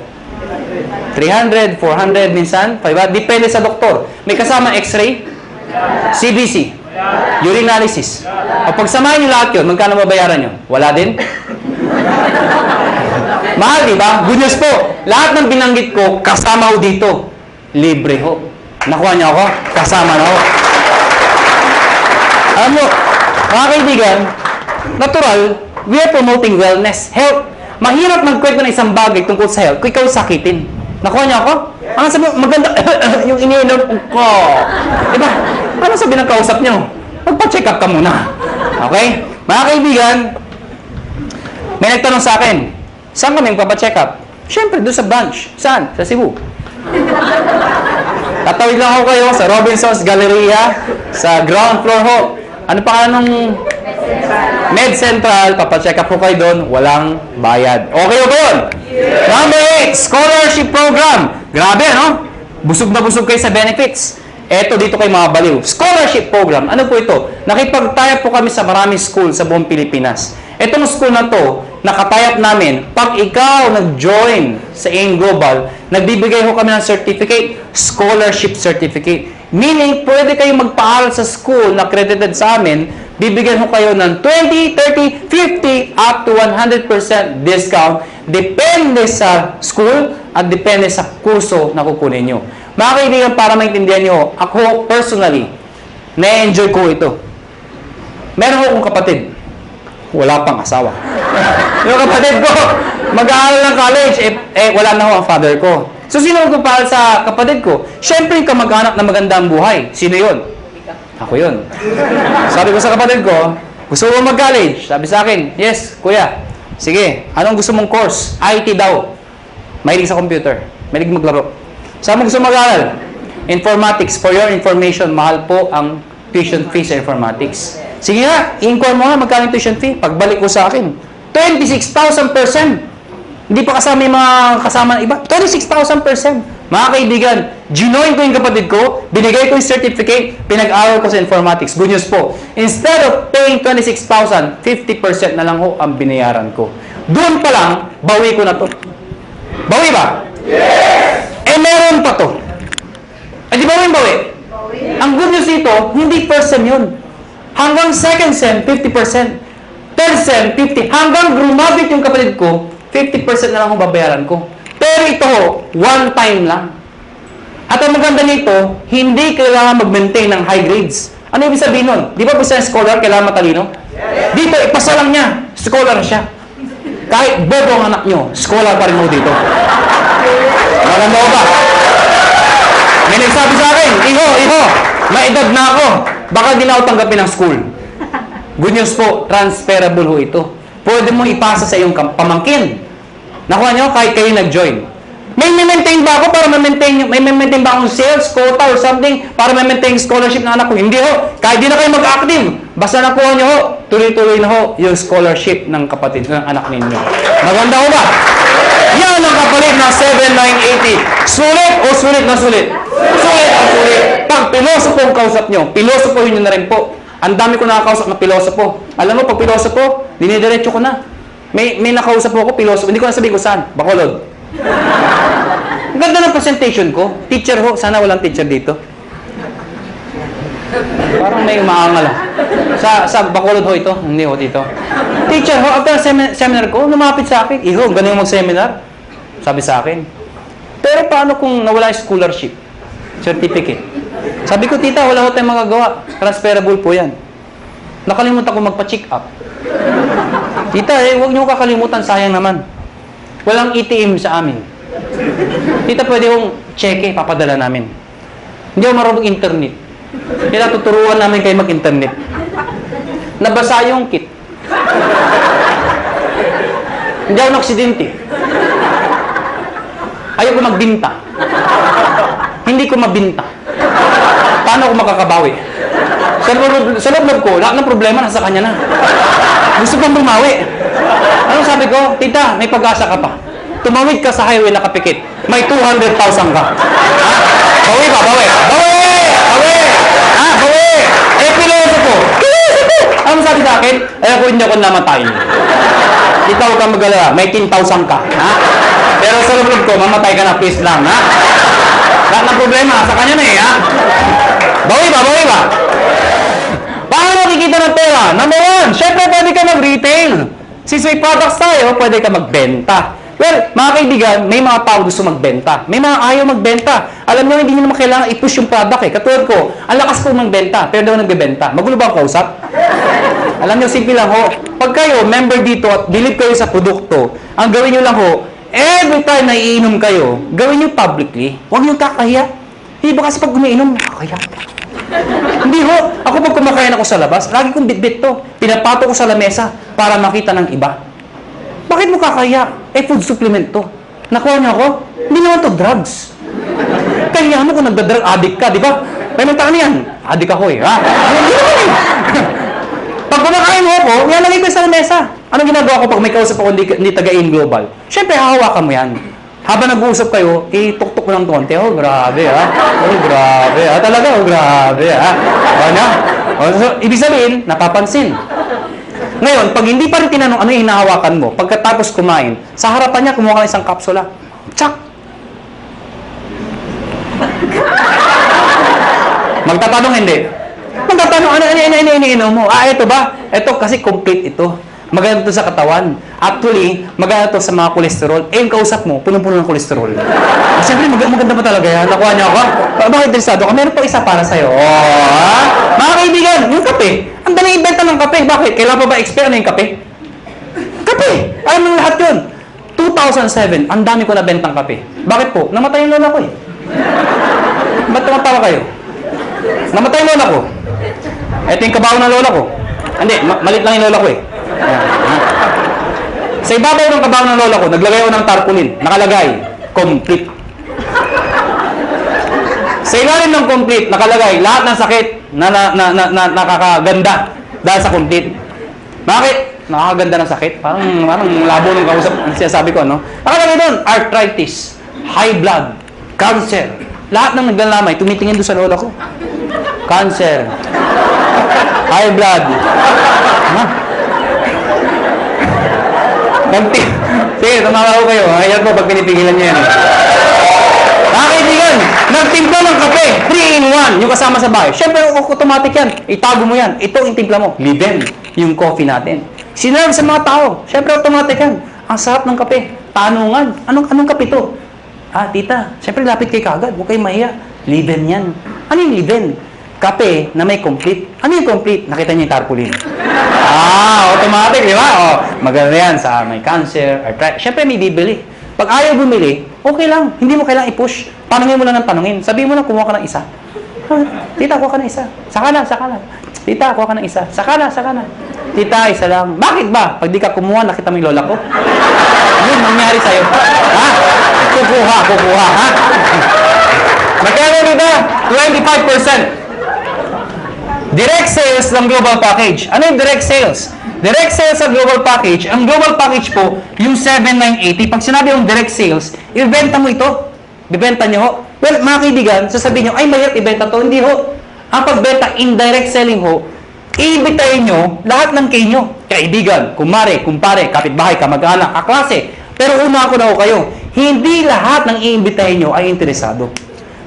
300, 400, minsan, 500. Depende sa doktor. May kasama x-ray, CBC, urinalysis. O pagsamahin nyo lahat yun, magkano mabayaran nyo? Wala din? Mahal, di ba? Good news po. Lahat ng binanggit ko, kasama ho dito. Libre ho. Nakuha niyo ako? Kasama na ho. Alam mo, mga kaibigan, natural, we are promoting wellness, health. Mahirap magkwento ng isang bagay tungkol sa health kung ikaw sakitin. Nakuha niyo ako? Ano sabi mo? Maganda yung iniinom ko. Diba? Ano sabi ng kausap niyo? Magpa-check up ka muna. Okay? Mga kaibigan, may nagtanong sa akin, saan kami magpapa-check up? Siyempre, doon sa branch. Saan? Sa Cebu. Tatawid lang ako kayo sa Robinson's Galleria, sa ground floor ho. Ano pa nung Med Central, papacheck up po kayo doon, walang bayad. Okay ba yun? Yeah. Number 8, scholarship program. Grabe, no? Busog na busog kayo sa benefits. Eto dito kay mga baliw. Scholarship program. Ano po ito? Nakipagtayap po kami sa maraming school sa buong Pilipinas. Etong school na to, nakatayap namin, pag ikaw nag-join sa AIM Global, nagbibigay ho kami ng certificate, scholarship certificate. Meaning, pwede kayong magpaaral sa school na accredited sa amin, bibigyan ho kayo ng 20, 30, 50, up to 100% discount. Depende sa school at depende sa kurso na kukunin nyo. Mga kaibigan, para maintindihan nyo, ako personally, na-enjoy ko ito. Meron akong kapatid. Wala pang asawa. Yung kapatid ko, mag-aaral ng college, wala na ho ang father ko. So, sino magpapahal sa kapatid ko? Siyempre, yung kamag-anak na maganda ang buhay. Sino yun? Ako yun. Sabi ko sa kapatid ko, gusto mo mag-college? Sabi sa akin, yes, kuya. Sige, anong gusto mong course? IT daw. Mahilig sa computer. Mahilig maglaro. Saan mo gusto mag-aaral? Informatics. For your information, mahal po ang tuition fee sa informatics. Sige nga, i-inquire mo nga magkano tuition fee. Pagbalik ko sa akin, 26,000%. Hindi pa kasama yung mga kasama ng iba. 26,000%. Mga kaibigan, ginoin ko yung kapatid ko, binigay ko yung certificate, pinag-aral ko sa informatics. Good news po. Instead of paying 26,000, 50% na lang ho ang binayaran ko. Doon pa lang, bawi ko na to. Bawi ba? Yes! Meron pa to. Di ba yung bawi? Ang good news dito, hindi first sem yun. Hanggang second sem, 50%. Third sem, 50%. Hanggang graduate yung kapatid ko, 50% na lang ang babayaran ko. Pero ito, one time lang. At ang maganda nito, hindi kailangan mag-maintain ng high grades. Ano ibig sabihin nun? Di ba basta scholar, kailangan matalino? Dito, ipasa lang niya. Scholar siya. Kahit bobo ang anak nyo, scholar pa rin mo dito. Maganda ko ba? May nagsabi sa akin, Iho, may edad na ako. Baka di na ako tanggapin ng school. Good news po, transferable ho ito. Pwede mo ipasa sa iyong pamangkin. Nakuha nyo, kahit kayo nag-join. May maintain ba ako para may maintain ba akong sales, quota, or something para may-maintain scholarship ng anak ko? Hindi ho. Kahit di na kayo mag-active. Basta nakuha nyo ho, tuloy-tuloy na ho yung scholarship ng kapatid, ng anak ninyo. Maganda ho ba? Yan ang kapalit na 7,980. Sulit o sulit na sulit? Sulit o sulit. Pag pilosopo ang kausap nyo, pilosopohin nyo na rin po. Ang dami ko nakakausap na pilosopo. Alam mo, pag pilosopo, dinidiretso ko na. May nakausap po ako, pilosopo. Hindi ko na sabihin ko saan. Bacolod. Ang ganda ng presentation ko. Teacher ho. Sana walang teacher dito. Parang may umaangal. Sa Bacolod ho ito. Hindi ho dito. Teacher ho, after seminar ko, lumapit sa akin. Iho, ganun yung mag-seminar. Sabi sa akin. Pero paano kung nawala yung scholarship? Certificate. Sabi ko, tita, wala ko tayong magagawa. Transferable po yan. Nakalimutan ko magpa-check up. Tita, huwag niyo kakalimutan, sayang naman. Walang ATM sa amin. Tita, pwede kong cheque, papadala namin. Hindi ako marunong internet. Kaya tuturuan namin kayo mag-internet. Nabasa yung kit. Hindi ako naksidente. Ayaw ko magbinta. Hindi ko mabinta. Paano ako makakabawi? Sa loob ko, lahat ng problema nasa kanya na. Gusto pang bumawi. Anong sabi ko? Tita, may pag-asa ka pa. Tumawid ka sa highway nakapikit. May 200,000 ka. Ha? Bawi ba? Bawi. Bawi! Bawi! Ha? Bawi! Eh, pilosopo. Pilosopo! Anong sabi sa akin? Eh, ako hindi ako namatay. Tita, huwag kang mag-alala. May 10,000 ka. Ha? Pero sa loob ko, mamatay ka na, please lang. Ha? Lahat ng problema, sa kanya na eh. Ha? Bawi ba? Bawi ba? Paano makikita ng pera? Number one, syempre pwede ka mag-retail. Since may products tayo, pwede ka magbenta. Well, mga kaibigan, may mga tao gusto magbenta. May mga ayaw magbenta. Alam nyo, hindi nyo naman kailangan i-push yung product eh. Katulad ko, ang lakas ko magbenta, pero daw nagbebenta. Magulo ba ang kausap? Alam nyo, simple lang ho. Pag kayo, member dito at believe kayo sa produkto, ang gawin nyo lang ho, every time na iinom kayo, gawin nyo publicly. Huwag nyo kakahiya. Hindi ba kasi pag umiinom, nakakahiya. Hindi ho. Ako pag kumakain ako sa labas, lagi kong bitbit to. Pinapato ko sa lamesa para makita ng iba. Bakit mo kakaya? Eh, food supplement to. Nakuha niyo ako? Hindi naman to drugs. Kaya mo kung nagda-drug addict ka, di ba? May magtaka niyan. Addict ako eh, ha? Hindi naman eh. Pag kumakain mo ako, nilalagay ko sa lamesa. Anong ginagawa ko pag may kausap ako hindi taga-in global? Siyempre, hahawakan mo yan. Habang nag-uusap kayo, ituktok mo ng konti. Oh, grabe, ha? Oh, grabe, ha? Talaga, oh, grabe, ha? Ano? So, ibig sabihin, napapansin. Ngayon, pag hindi pa rin tinanong ano yung hinahawakan mo, pagkatapos kumain, sa harapan niya, kumuha ka ng isang kapsula. Tsak! Magtatanong hindi. Magtatanong, ano mo? Ah, ito ba? Ito kasi complete ito. Maganda ito sa katawan. Actually, maganda ito sa mga kolesterol. Eh, yung kausap mo, punong-puno ng kolesterol. Siyempre, maganda pa talaga yan. Nakuha niya ako. Bakit interesado ka? Meron pa isa para sa'yo. Oh, ha? Mga kaibigan, yung kape. Ang dali ibenta ng kape. Bakit? Kailan pa ba expire na yung kape? Kape! Alam mo lahat yun. 2007, ang dami ko na bentang kape. Bakit po? Namatay yung lola ko eh. Ba't tumatawa kayo? Namatay yung lola ko. Ito yung kabaho ng lola ko. Hindi, malit lang yung lola ko eh. Sa ibabaw ng kabaho ng lola ko, naglagay ako ng tarpaulin. Nakalagay, complete. Sa ilalim ng complete, nakalagay, lahat ng sakit na nakakaganda dahil sa complete. Bakit? Nakakaganda ng sakit? Parang labo ng kausap. Ang sinasabi ko, no? Nakalagay doon, arthritis, high blood, cancer. Lahat ng naglalamay, tumitingin doon sa lola ko. Cancer, high blood. Ha? Sige, tumawa ko kayo. Ayan po pag pinipigilan niyo yan. Mga kaibigan, nagtimpla ng kape. 3-in-1. Yung kasama sa bahay. Siyempre, automatic yan. Itago mo yan. Ito yung timpla mo. Liben. Yung coffee natin. Sinarve sa mga tao. Siyempre, automatic yan. Ang sarap ng kape. Tanungan. Anong kape to? Ah, tita. Siyempre, lapit kay kagad. Huwag kayo mahiya. Liben yan. Ano yung liben? Kape na may complete. Ano yung complete? Nakita niyo yung tarpaulin. Ah, automatic, di ba? Oh, maganda yan sa may cancer, arthritis. Siyempre, may bibili. Pag ayaw bumili, okay lang. Hindi mo kailangang i-push. Tanungin mo lang ng tanungin. Sabihin mo lang, kumuha ka ng isa. Tita, kuha ka ng isa. Saka na. Tita, kuha ka ng isa. Saka na. Tita, isa lang. Bakit ba? Pag di ka kumuha, nakita mo yung lola ko. Yun, nangyari sa'yo. Ha? Kukuha, ha? Magkano dito? 25%. Direct sales ng global package. Ano yung direct sales? Direct sales sa global package, ang global package po, yung 7,980. Pag sinabi yung direct sales, ibenta mo ito. Bibenta nyo ho. Well, mga kaibigan, sasabihin nyo, ay mahirap ibenta to. Hindi ho. Ang pagbenta, indirect selling ho, iibitayin nyo lahat ng kayo nyo. Kaibigan, kumare, kumpare, kapitbahay, kamag-anak, kaklase. Pero una ako na ho kayo, hindi lahat ng iimbitahin nyo ay interesado.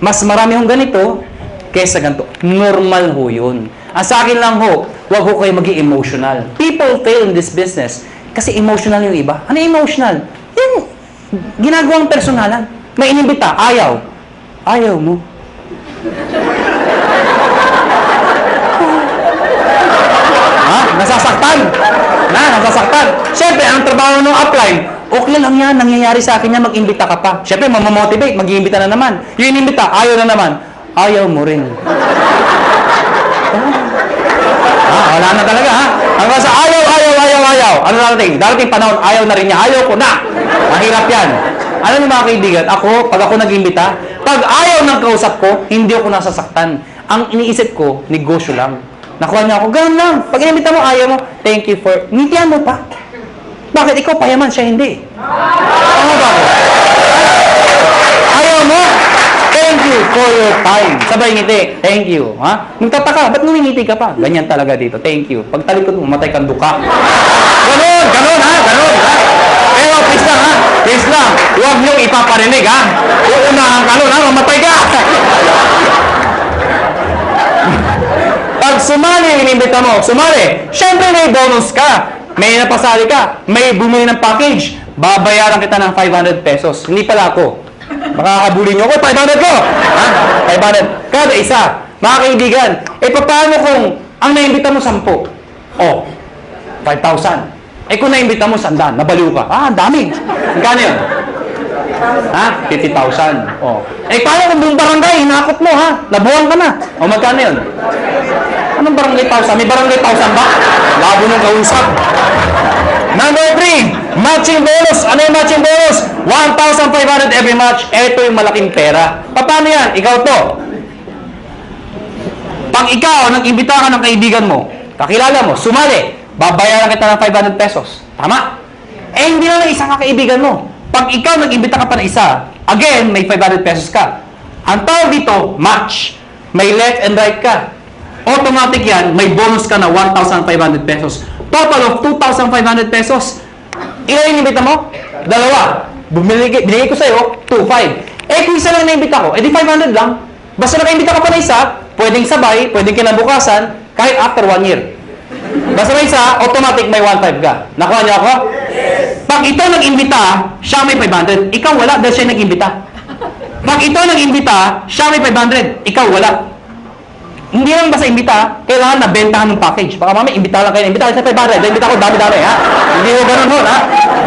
Mas marami hong ganito, kesa ganito. Normal ho yun. Ang sa akin lang ho, huwag ho kayo maging emotional. People fail in this business kasi emotional yung iba. Ano emotional? Yung ginagawang personalan. May inimbita, ayaw. Ayaw mo. Ha? Nasasaktan. Nasasaktan. Siyempre, ang trabaho ng upline, okay lang yan, nangyayari sa akin yan, mag-imbita ka pa. Siyempre, mamamotivate, mag-iimbita na naman. Yung inimbita, ayaw na naman. Ayaw mo rin. Wala na talaga, ha? Hanggang sa ayaw. Ano darating? Darating panahon, ayaw na rin niya. Ayaw ko na. Mahirap yan. Alam niyo mga kaibigan, pag ako nag-imbita, pag ayaw ng kausap ko, hindi ako nasasaktan. Ang iniisip ko, negosyo lang. Nakuha niya ako, ganun lang. Pag inimbita mo, ayaw mo, thank you for, ngitian mo pa. Bakit ikaw payaman, siya hindi? Tama ba ako? Ayaw mo? Thank you for your time. Sabay ngiti. Thank you. Ha? Magtataka, ba't ngumingiti ka pa? Ganyan talaga dito. Thank you. Pag talikod mo, matay kang duka. Ganon, ganon ha, ganon ha. Pero please lang ha, please lang. Huwag niyong ipaparinig ha. Uunahan ka nun ha, mamatay ka. Pag sumali yung inimbita mo, sumali. Siyempre may bonus ka. May napasali ka. May bumili ng package. Babayaran kita ng 500 pesos. Hindi pala ako. Makakabuli niyo ako, 500 ko! Ha? 500. Kada isa. Mga kaibigan, paano kung ang naimbita mo 10? Oh, 5,000. Kung naimbita mo 100, nabaliw ka. Ang dami. Magkano yun? Ha? 50,000. Oh. Paano kung buong barangay, hinakot mo ha? Nabuhan ka na. O magkano yun? Anong barangay 1,000? May barangay 1,000 ba? Labo nung kausap. Number 3, matching bonus. Ano yung matching bonus? 1,500 every match. Ito yung malaking pera. Paano yan? Ikaw to. Pag ikaw, nag-imbita ka ng kaibigan mo, kakilala mo, sumali, babayaran kita ng 500 pesos. Tama? Hindi na lang isang kakaibigan mo. Pag ikaw nag-imbita ka pa ng isa, again, may 500 pesos ka. Ang tawag dito, match. May left and right ka. Automatic yan, may bonus ka na 1,500 pesos. Total of 2,500 pesos. Ilan yung inimbita mo? 2. Binigay ko sa'yo, 2,500. Kung isa lang na-imbita ko, di 500 lang. Basta naka-imbita ka pa na isa, pwedeng sabay, pwedeng kinabukasan, kahit after 1 year. Basta may isa, automatic may 1,500 ka. Nakuha niyo ako? Yes. Pag ito nag-imbita, siya may 500. Ikaw wala dahil siya nag-imbita. Pag ito nag-imbita, siya may 500. Ikaw wala. Hindi lang basta imbita, kailangan nabentahan ng package. Baka mamaya, imbita lang kayo, imbita kayo sa 500, imbita ko dami-dami, ha? Hindi mo ganun ho, ha?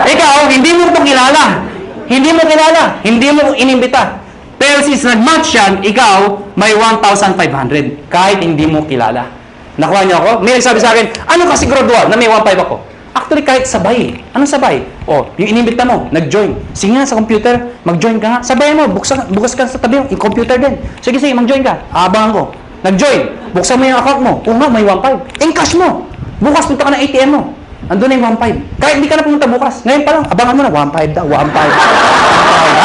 Ikaw, hindi mo ito kilala. Hindi mo kilala. Hindi mo inimbita. Pero since nag-match yan, ikaw, may 1,500. Kahit hindi mo kilala. Nakuha niyo ako? May nagsabi sa akin, ano kasi gradual na may 1,500 ako? Actually, kahit sabay. Anong sabay? Yung inimbita mo, nag-join. Sige nga sa computer, mag-join ka nga. Sabay mo, bukas ka sa tabi yung computer din. Sige, mag-join ka. Abangan ko. Nag-join. Buksan mo yung account mo. Kung nga, may 1,500. Encash mo. Bukas punta ka ng ATM mo. Andun na yung 1,500. Kahit hindi ka na pumunta bukas. Ngayon pa lang, abangan mo na. 1,500 daw. 1,500.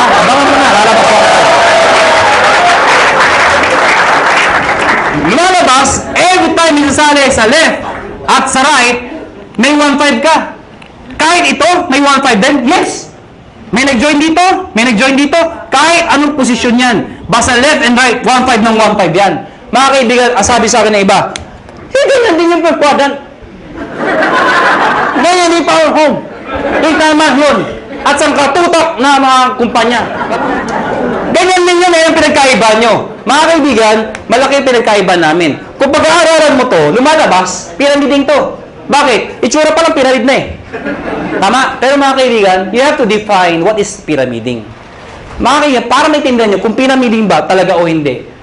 Abangan mo na. Lalabas 1,500. Lumalabas, every time isasali sa left at sa right, may 1,500 ka. Kahit ito, may 1,500 din. Yes. May nag-join dito, may nag-join dito. Kahit anong posisyon yan. Basta left and right, 1,500 ng 1,500 yan. Mga kaibigan, sabi sa akin ng iba, ganyan din yung per quadrant. Ganyan din power home. Yung tama yun. At sa katutok na mga kumpanya. Ganyan din yun, yung pinagkaiba nyo. Mga kaibigan, malaki yung pinagkaiba namin. Kung pag-aaralan mo to, lumalabas, pyramiding to. Bakit? Itsura pa lang pyramid na eh. Tama? Pero mga kaibigan, you have to define what is pyramiding. Mga kaibigan, para maintindihan nyo kung pyramiding ba talaga o hindi.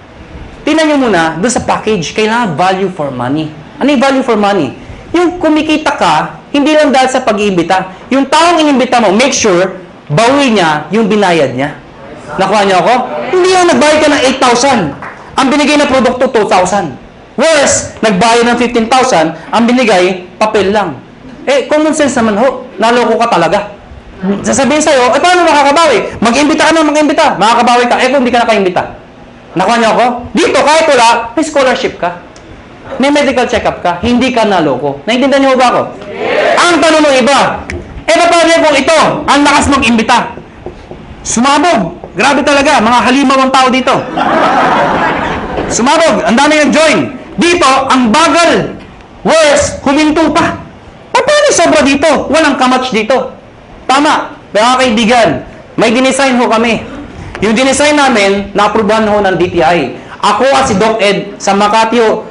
Tingnan nyo muna, doon sa package, kailangan value for money. Ano yung value for money? Yung kumikita ka, hindi lang dahil sa pag-iimbita. Yung taong inimbita mo, make sure, bawi niya yung binayad niya. Nakuha niyo ako? Hindi yung nagbayad ka ng 8,000. Ang binigay na produkto, 2,000. Worse, nagbayad ng 15,000, ang binigay, papel lang. Common sense naman ho, naloko ka talaga. Sasabihin sa'yo, paano makakabawi? Mag-imbita ka na, mag-imbita. Makakabawi ka, kung hindi ka nakaimbita. Nakuha niyo ako? Dito, kahit wala, may scholarship ka. May medical check-up ka. Hindi ka naloko. Naintindihan niyo ba ako? Yes. Ang tanong ng iba, paano kung ito, ang lakas mag-imbita? Sumabog. Grabe talaga, mga halimaw ang tao dito. Sumabog, ang dami nag-join. Dito, ang bagal. Worse, huminto pa. Paano sobra dito? Walang kamatch dito. Tama. Mga kaibigan, may dinesign ho kami. Yung dinesign namin, na-aprobahan ho ng DTI. Ako at si Doc Ed sa Makati 3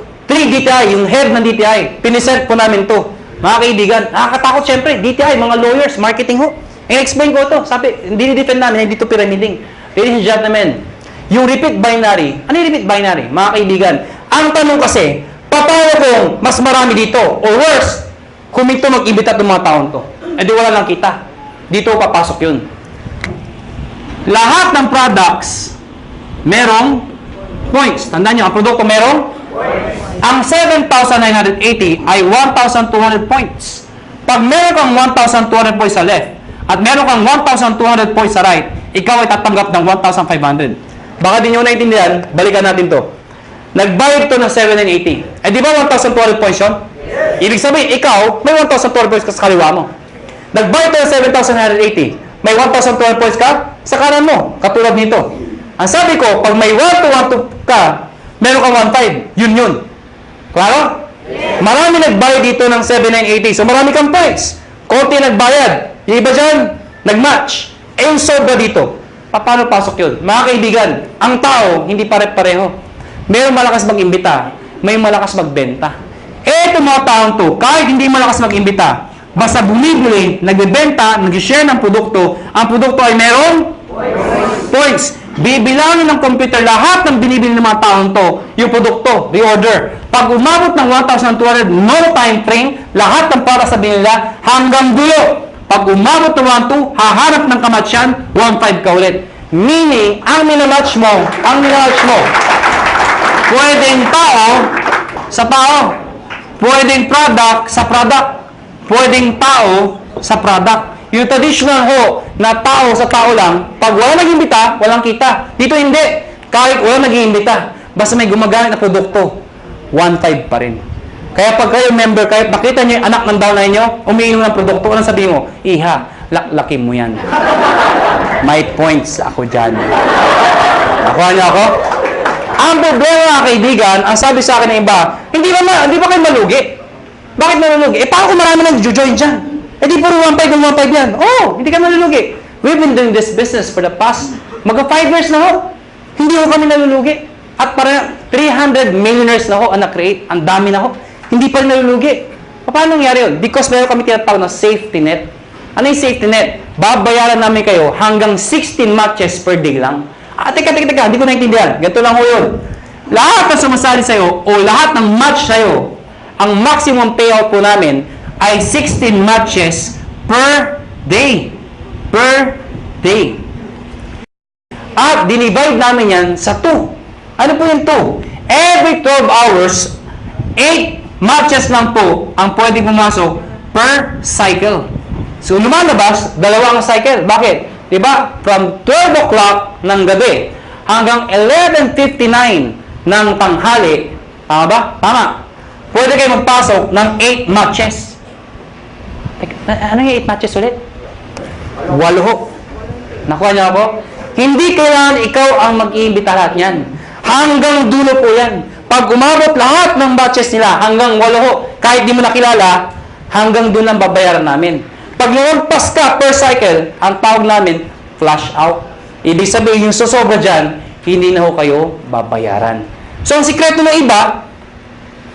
DTI, yung head ng DTI. Pinisent po namin to. Mga kaibigan, nakakatakot syempre. DTI, mga lawyers, marketing ho. I-explain ko to. Sabi, hindi ni-defend namin, hindi to pyramiding. Ladies and gentlemen, yung repeat binary, ano yung repeat binary? Mga kaibigan, ang tanong kasi, paano kung mas marami dito? Or worse, huminto mag-ibita itong mga taon to. Di wala lang kita. Dito papasok yun. Lahat ng products, merong points. Tandaan nyo, ang produkto merong points. Ang 7,980 ay 1,200 points. Pag meron kang 1,200 points sa left, at meron kang 1,200 points sa right, ikaw ay tatanggap ng 1,500. Baka di nyo naintindihan, balikan natin to. Nagbayad to ng 780. Eh di ba 1,200 points yun? Ibig sabihin, ikaw, may 1,200 points ka sa kaliwa mo. Nagbayad to ng 7,980. May 1,200 points ka sa kanan mo, katulad nito. Ang sabi ko, pag may 1,200 ka, meron kang 1,500. Yun. Klaro? Marami nagbayad dito ng 7,980. So marami kang points. Konti nagbayad. Yung iba dyan, nag-match. Eh yung sobra dito. Paano pasok yun? Mga kaibigan, ang tao, hindi pare-pareho. Mayroong malakas mag-imbita. May malakas magbenta. Eh itong mga taong to, kahit hindi malakas mag-imbita, basta bumibili, nagbebenta, nag-share ng produkto, ang produkto ay merong points. Bibilangin ng computer lahat ng binibili ng mga taong to, yung produkto, reorder. Pag umabot ng 1,200, no time frame, lahat ng para sa binila hanggang dulo. Pag umabot ng 1,200, haharap ng kamatsyan, 1,500 ka ulit. Meaning, ang minamatch mo, pwedeng tao sa tao, pwedeng product sa product, pwedeng tao sa product. Yung traditional ho, na tao sa tao lang, pag wala nag-imbita, walang kita. Dito hindi. Kahit wala nag-imbita, basta may gumagamit na produkto, 1,500 pa rin. Kaya pag kayo member, kahit nakita nyo yung anak ng downline nyo, umiinom ng produkto, anong sabihin mo? Iha, laklaki mo yan. May points ako dyan. Nakuha niyo ako? Ang problema mga kaibigan, ang sabi sa akin ng iba, hindi ba kayo malugi? Bakit malugi? Eh, paano kung marami nang join dyan? Eh, di puro 1,500 yan. Oh, hindi ka malulugi. We've been doing this business for the past, mag-5 years na ho. Hindi ho kami nalulugi. At para 300 millionaires na ho ang na-create. Ang dami na ho. Hindi pa rin nalulugi. Paano nangyari yun? Because meron kami tinatawag na safety net. Ano yung safety net? Babayaran namin kayo hanggang 16 matches per day lang. Teka, hindi ko naintindihan. Ganito lang ho yun. Lahat na sumasali sa'yo o lahat ng match sa'yo, ang maximum payout po namin ay 16 matches per day. Per day. At dinivide namin yan sa 2. Ano po yung 2? Every 12 hours, 8 matches lang po ang pwede pumasok per cycle. So, lumalabas, 2 ang cycle. Bakit? Diba? From 12 o'clock ng gabi hanggang 11:59 ng tanghali. Tama ba? Tama. Pwede kayo magpasok ng 8 matches. Ano yung 8 matches ulit? 8 ho. Nakuha niyo ako? Hindi kailangan ikaw ang mag-iimbita lahat yan. Hanggang dulo po yan. Pag umabot lahat ng matches nila, hanggang 8 ho. Kahit di mo nakilala, hanggang doon ang babayaran namin. Pag lumagpas ka per cycle, ang tawag namin, flash out. Ibig sabihin, yung susobra dyan, hindi na ho kayo babayaran. So, ang sikreto ng iba,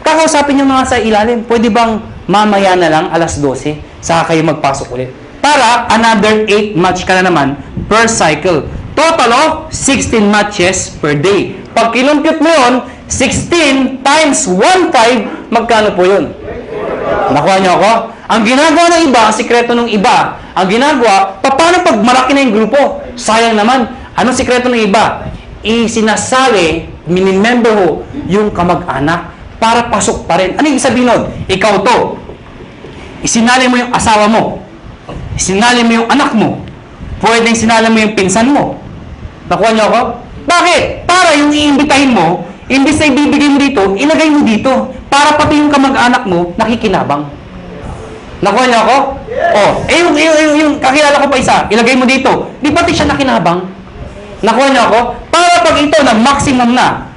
kakausapin yung mga sa ilalim. Pwede bang mamaya na lang, alas 12, saka kayo magpasok ulit. Para another 8 match ka na naman per cycle. Total of 16 matches per day. Pag kinumpute mo yun, 16 times 1,500, magkano po yun? Nakuha niyo ako? Ang ginagawa ng iba, ang sikreto ng iba, ang ginagawa, paano pag malaki na yung grupo? Sayang naman. Anong sikreto ng iba? Isinasali, minimember ho, yung kamag-anak para pasok pa rin. Ano yung sabihin nun? Ikaw to. Isinali mo yung asawa mo. Isinali mo yung anak mo. Pwedeng sinali mo yung pinsan mo. Nakuha niyo ako? Bakit? Para yung iimbitahin mo, imbis na ibibigay mo dito, ilagay mo dito. Para pati yung kamag-anak mo, nakikinabang. Nakuha niyo ako? Oh, yung kakilala ko pa isa, ilagay mo dito. Di pati siya nakinabang? Nakuha niyo ako? Para pag ito na maximum na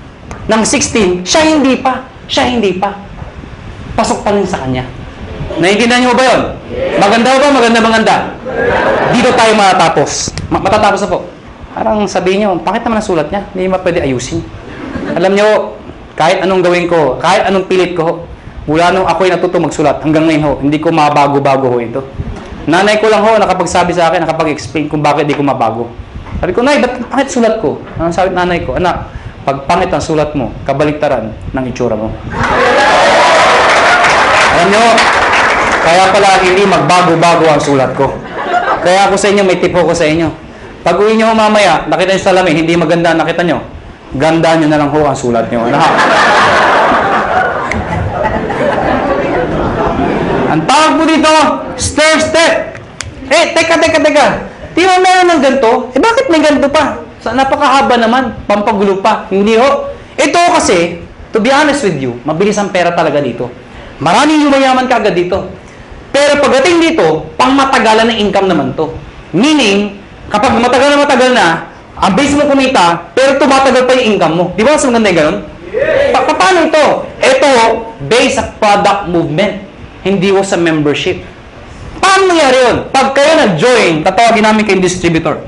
ng 16, siya hindi pa. Pasok pa rin sa kanya. Naiintindihan niyo ba yun? Maganda ba? Maganda. Dito tayo matatapos. Matatapos na po. Parang sabihin niyo, bakit naman ang sulat niya? Hindi pwede ayusin. Alam niyo, kahit anong gawin ko, kahit anong pilit ko, mula nung ako'y natuto magsulat, hanggang ngayon ho, hindi ko mabago-bago ho ito. Nanay ko lang ho, nakapagsabi sa akin, nakapag-explain kung bakit di ko mabago. Sabi ko, Nay, ba't pangit sulat ko? Ang sabi nanay ko, anak, pag pangit ang sulat mo, kabaliktaran ng itsura mo. Alam niyo, kaya pala hindi magbago-bago ang sulat ko. Kaya ako sa inyo, may tip ko sa inyo. Pag uwi nyo mamaya, nakita nyo sa salamin, hindi maganda nakita nyo, ganda nyo na lang ho ang sulat nyo. Ano ha? Ang tawag po dito, stair step. Teka. Di ba meron ng ganito? Bakit may ganito pa? Napakahaba naman, pampagulo pa. Hindi ho. Ito kasi, to be honest with you, mabilis ang pera talaga dito. Maraming yumayaman ka agad dito. Pero pagdating dito, pangmatagalan ng income naman to. Meaning, kapag matagal na, ang base mo kumita, pero tumatagal pa yung income mo. Di ba mas maganda yung ganun? Paano ito? Ito, based sa product movement. Hindi ho sa membership. Paano nangyari yun? Pag kayo nag-join, tatawagin namin kayong distributor.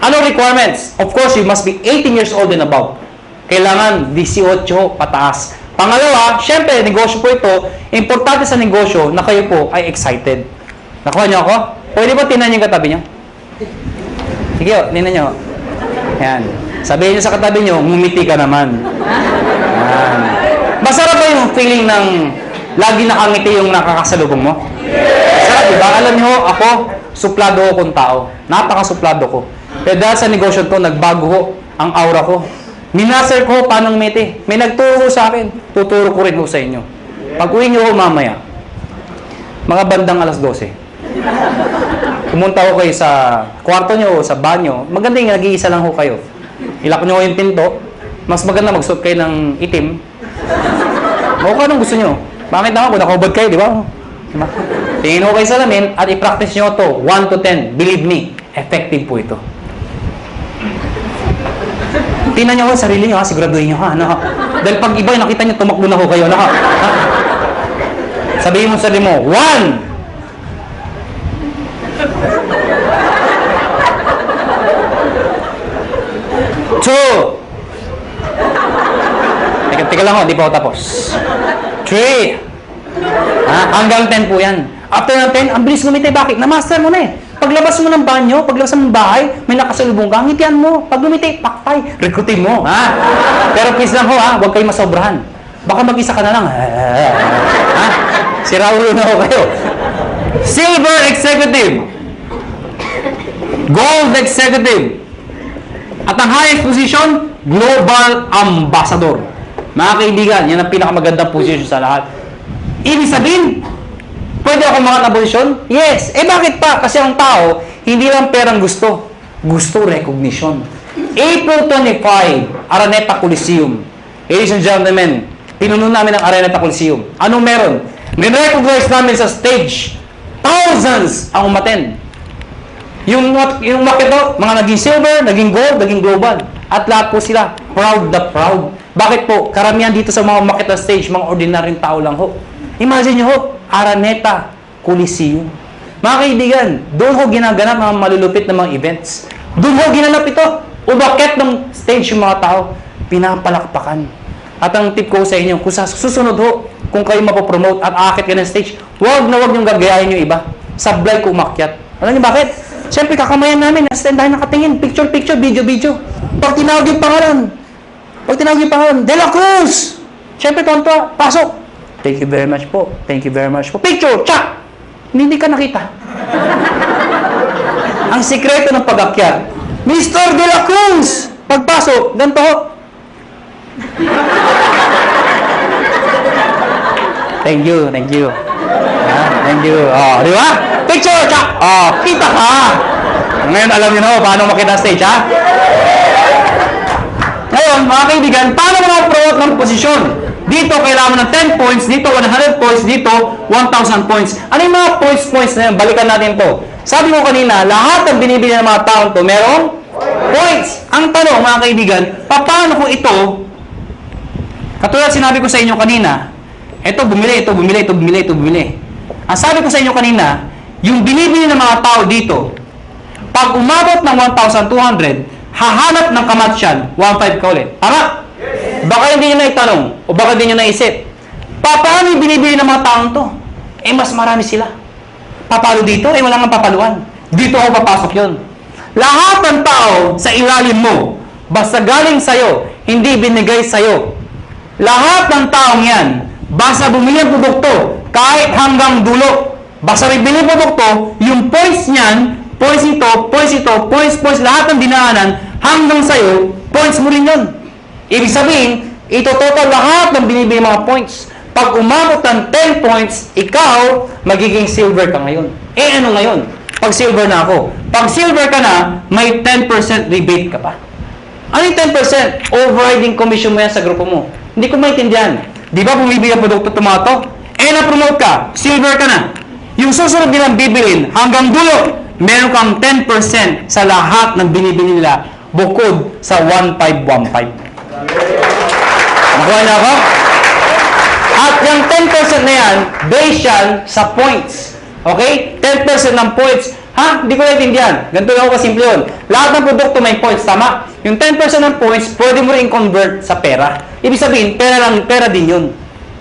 Ano requirements? Of course, you must be 18 years old and above. Kailangan 18 pataas. Pangalawa, syempre, negosyo po ito. Importante sa negosyo na kayo po ay excited. Nakuha niyo ako? Pwede ba tinan yung katabi niyo? Sige, tinan niyo. Yan. Sabihin niyo sa katabi niyo, ngumiti ka naman. Yan. Masarap ba yung feeling ng lagi nakangiti yung nakakasalubong mo? Sarap, diba? Alam niyo, ako, suplado ko kung tao. Napaka-suplado ko. Pero dahil sa negosyo ko, nagbago ko ang aura ko. Minaster ko paano ngumiti. May nagturo sa akin. Tuturo ko rin ho sa inyo. Pag-uwi niyo ho mamaya, mga bandang alas 12. Pumunta ko kayo sa kwarto niyo o sa banyo. Maganda yung nag-iisa lang ho kayo. Ilak niyo yung pinto. Mas maganda magsuot kayo ng itim. O ka anong gusto niyo. Bakit naman kung nakahubad kayo, di ba? Diba? Tingin ho kayo sa lamin at i-practice nyo to 1 to 10. Believe me, effective po ito. Tingnan nyo ho, sarili nyo ha, siguraduhin nyo ha. Ano, ha? Dahil pag iba nakita nyo, tumakbo na ho kayo. Ano, ha? Sabihin mo sa sarili mo, 1! Teka lang ho, di pa ako tapos. 3. Hanggang 10 po yan. After ng 10, ang bilis ngumiti. Bakit? Na-master mo na eh. Paglabas mo ng banyo, paglabas mo ng bahay, may nakasalubong ka, ngitian mo. Pag lumiti, pakpay, rekrutin mo. Pero please lang ho, huwag kayo masobrahan. Baka mag-isa ka na lang. Sira ulo na ho kayo. Silver Executive. Gold Executive. At ang highest position, Global Ambassador. Mga kaibigan, yan ang pinakamagandang position sa lahat. Ibig sabihin, pwede ako mga na-posisyon? Yes. Bakit pa? Kasi ang tao, hindi lang perang gusto. Gusto recognition. April 25, Araneta Coliseum. Ladies and gentlemen, pinuno namin ang Araneta Coliseum. Anong meron? Nire-recognize namin sa stage. Thousands ang umattend. Yung market to, mga naging silver, naging gold, naging global. At lahat po sila, proud na proud. Bakit po? Karamihan dito sa mga market na stage, mga ordinaryong tao lang ho. Imagine nyo ho, Araneta Coliseum. Mga kaibigan, doon ho ginaganap mga malulupit na mga events. Doon ho ginanap ito. Umakit ng stage yung mga tao. Pinapalakpakan. At ang tip ko sa inyo, kung sa susunod ho, kung kayo mapopromote at aakit ka ng stage, huwag na huwag niyong gagayahin yung iba. Sablay ko umakyat. Alam niyo bakit? Siyempre, kakamayan namin. Nasa tendahan nakatingin. Picture, video. Pag tinawag yung pangalan, De La Cruz! Siyempre, tonto, pasok. Thank you very much po. Picture! Tsak! Hindi ka nakita. Ang sikreto ng pag-akyat, Mr. De La Cruz! Pagpasok, ganito ho. Thank you. Thank you. Di ba? Picture! Tsak! Kita ka! Ngayon, alam niyo na paano makita stage, ha? Ngayon, mga kaibigan, paano mo na-promote ng posisyon? Dito, kailangan mo ng 10 points. Dito, 100 points. Dito, 1,000 points. Ano yung mga points na yun? Balikan natin to. Sabi ko kanina, lahat ng binibili ng mga taon to, merong points. Ang tanong, mga kaibigan, paano kung ito, katulad sinabi ko sa inyo kanina, ito bumili. Ang sabi ko sa inyo kanina, yung binibili ng mga tao dito, pag umabot ng 1,200, hahanap ng kamatsyan, 1,500 ka ulit. Tama? Baka hindi nyo na itanong, o baka hindi nyo naisip. Paano yung binibili ng mga taong to? Mas marami sila. Papalo dito? Wala nga papaluan. Dito ako papasok yun. Lahat ng tao sa ilalim mo, basta galing sa'yo, hindi binigay sa'yo. Lahat ng taong yan, basta bumili ang produkto, kahit hanggang dulo, basta bibili ang produkto, yung points niyan, points ito, lahat ng dinaanan, hanggang sa'yo, points mo rin yun. Ibig sabihin, ito total lahat ng binibili mga points. Pag umabot ng 10 points, ikaw, magiging silver ka ngayon. Eh, ano ngayon? Pag silver na ako. Pag silver ka na, may 10% rebate ka pa. Ano yung 10%? Overriding commission mo yan sa grupo mo. Hindi ko maintindihan. Di ba bumibili ang produkto tomato? Eh, na-promote ka. Silver ka na. Yung susunod nilang bibilin, hanggang dulo, meron kang 10% sa lahat ng binibili nila bukod sa 1515. Nakuha na ako? At yung 10% na yan, based yan sa points. Okay? 10% ng points. Ha? Hindi ko naintindihan. Ganito lang ako kasimple yun. Lahat ng produkto may points, tama? Yung 10% ng points, pwede mo rin convert sa pera. Ibig sabihin, pera din yun.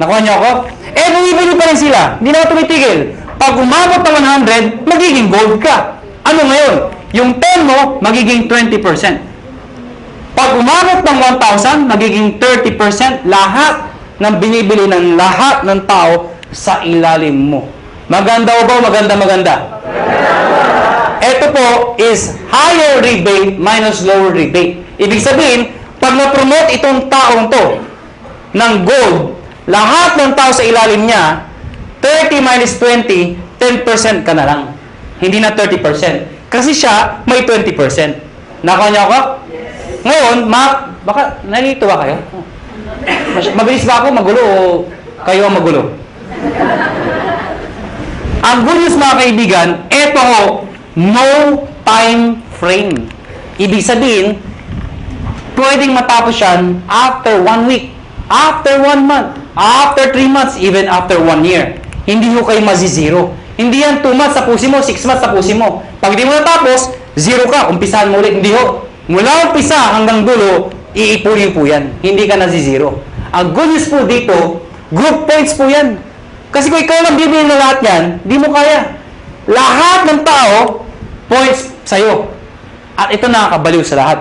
Nakuha niyo ako? Eh, bumibili pa rin sila. Hindi na ako tumitigil. Pag umabot ng 100, magiging gold ka. Ano ngayon? Yung 10 mo, magiging 20%. Pag umabot ng 1,000, magiging 30% lahat ng binibili ng lahat ng tao sa ilalim mo. Maganda o ba? Maganda. Ito po is higher rebate minus lower rebate. Ibig sabihin, pag na-promote itong taong to ng gold, lahat ng tao sa ilalim niya, 30 minus 20, 10% ka na lang. Hindi na 30%. Kasi siya, may 20%. Nakuha niyo ako? Ngayon, baka nalito ba kayo? Mabilis ba ako magulo o kayo ang magulo? Ang good news mga kaibigan, ito no time frame. Ibig sabihin, pwedeng matapos yan after 1 week, after 1 month, after 3 months, even after 1 year. Hindi ho kayo mazizero. Hindi yan 2 months tapusin mo, 6 months tapusin mo. Pag di mo natapos, 0 ka, umpisahan mo ulit. Hindi ho. Mula umpisa hanggang dulo, iipunin po yan. Hindi ka nazizero. Ang good news po dito, group points po yan. Kasi kung ikaw lang bibili na lahat yan, di mo kaya. Lahat ng tao, points sa'yo. At ito nakakabaliw sa lahat.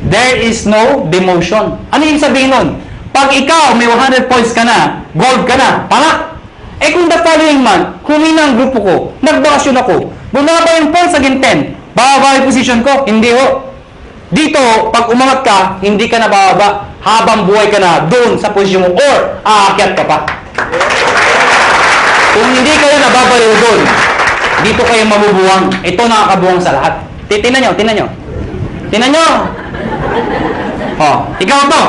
There is no demotion. Ano yung sabihin nun? Pag ikaw may 100 points ka na, gold ka na, tama? Eh kung the following month, humina ang grupo ko, nagbakasyon ako, bumaba yung points again 10, bababa yung position ko, hindi ho. Dito, pag umangat ka, hindi ka na bababa, habang buhay ka na doon sa posisyon mo, or aakyat ka pa. Kung hindi kayo nababaliw doon, dito kayo mabubuwang. Ito nakakabuwang sa lahat. Tingnan nyo. Tingnan nyo. Oh, ikaw to.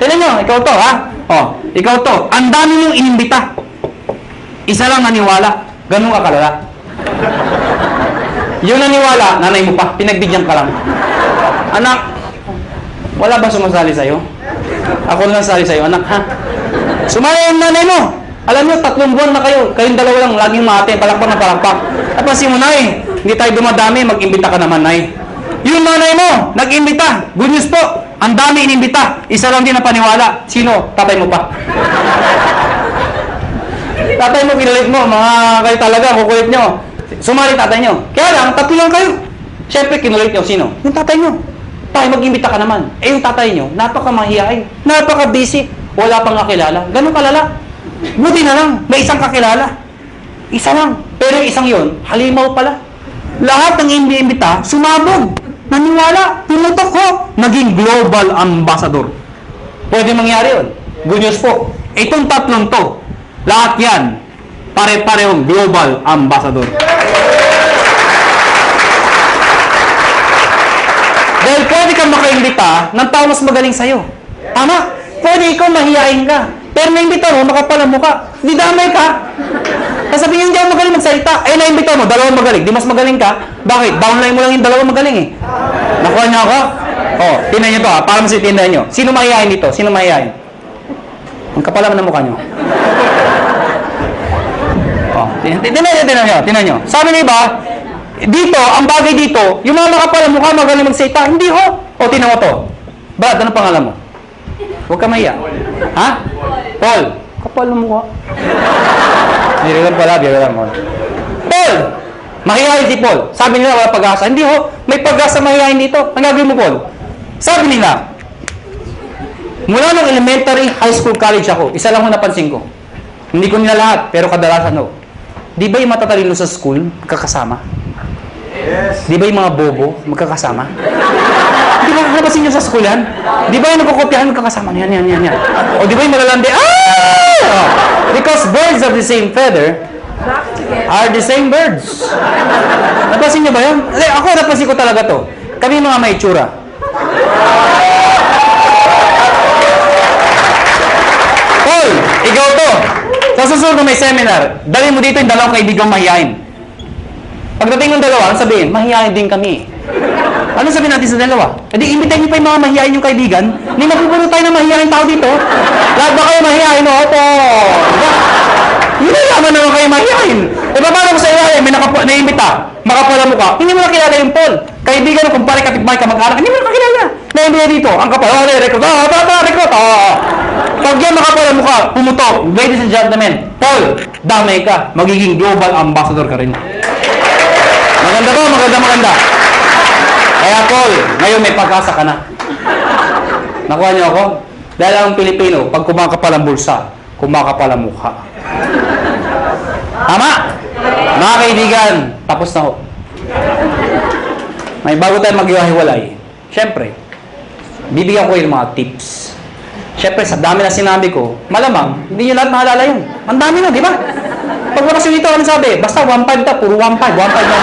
Tingnan nyo, ikaw to, ha? Oh, ikaw to. Ang dami nyung inimbita. Isa lang naniwala. Ganun ka kalala. Yung naniwala, nanay mo pa. Pinagbigyan ka lang. Anak, wala ba sumasali sa'yo? Ako lang sali sa'yo, anak, ha? Sumali yung nanay mo. Alam nyo, 3 buwan na kayo. Kayong dalawa lang, laging mate, palakpak na palakpak. Napansin mo, nay, hindi tayo dumadami, mag-imbita ka naman, nay. Yung nanay mo, nag-imbita. Good news po, ang dami inimbita. Isa lang din na paniwala. Sino? Tatay mo pa. Tatay mo, kinulit mo. Mga kayo talaga, kukulit nyo. Sumali tatay nyo. Kaya lang, 3 lang kayo. Siyempre, kinulit nyo. Sino? Yung tatay nyo. Tayo, mag-imbita ka naman. Eh, yung tatay nyo, napaka-mahihain. Napaka-busy. Wala pang kakilala. Ganun kalala. Buti na lang, may isang kakilala. Isa lang. Pero yung isang yun, halimaw pala. Lahat ng imbita, sumabog. Naniwala. Tumutok ko. Naging global ambassador. Pwede mangyari yun. Good news po. Itong 3 to, lahat yan, pare-parehong global ambassador. Dahil pwede kang makaimbita ng tao mas magaling sa'yo. Tama? Pwede ikaw mahihain ka. Pero naimbita mo, makapal ang mukha. Di damay ka. Sasabihin, hindi ako magaling magsalita. Eh, naimbita mo, 2 magaling. Di mas magaling ka. Bakit? Downline mo lang yung 2 magaling eh. Nakuha niyo ako? Oh, tingnan niyo to ha. Para masitindahan niyo. Sino mahihain dito? Sino mahihain? Ang kapal naman ng mukha niyo. Oh, tingnan niyo. Sabi niyo ba, dito, ang bagay dito, yung mga makapal ang mukha magaling magsalita. Hindi ho. O, tingnan mo to. Brad, ano pangalan mo? Huwag ka mahiya. Ha? Paul. Kapal ng mukha. Biro lang pala, biro lang. Paul! Mahihayin si Paul. Sabi nila, wala pag-asa. Hindi ho, may pag-asa mahihayin dito. Ang gagawin mo, Paul? Sabi nila, mula nung elementary, high school, college ako, isa lang ho napansin ko. Hindi ko nila lahat, pero kadalasan ho. Di ba yung matatalino sa school, magkakasama? Yes. Di ba yung mga bobo, magkakasama? Di ba napansin nyo sa school yan? Di ba yung nagkukopyahan, magkakasama? Yan. O di ba yung malalandi? Ah! Because birds of the same feather are the same birds. Napansin niyo ba yun? Ako, napansin ko talaga to. Kami mga may itsura. Paul, ikaw to. Sa susunod na may seminar, dali mo dito yung dalawang kaibigang mahihain. Pagdating ng dalawa, sabihin, mahihain din kami. Ano sabihin natin sa dalawa? E di, imbitahin niyo pa yung mga mahihain yung kaibigan. Hindi mapupuno tayo ng mahihain tao dito. Lahat ba kayo mahihain? Opo. Hindi naman naman kayo mahihain. E paano ko sa iyo, may naimbita, makapala mo ka, hindi mo nakilala yung Paul. Kaibigan mo, kumpare, kapitbahay ka, mag-anak, hindi mo nakilala. Naimbita dito, ang kapal, recruit, recruit, Pag yan makapala mo ka, pumutok, ladies and gentlemen, Paul, damay ka, magiging global ambassador ka rin. Maganda ba? Maganda. Kaya Paul, ngayon may pag-asa ka na. Nakuha niyo ako? Dahil ang Pilipino, pag kumakapal ang bulsa, kumakapal ang mukha. Tama? Mga kaibigan, tapos na ho. May bago tayo maghiwa-hiwalay. Siyempre, bibigyan ko yung mga tips. Siyempre, sa dami na sinabi ko, malamang, hindi nyo lahat mahalala yun. Ang dami na, di ba? Pag wakas yung ito, ano sabi? Basta 1.5 ta, puro 1.5, 1.5 na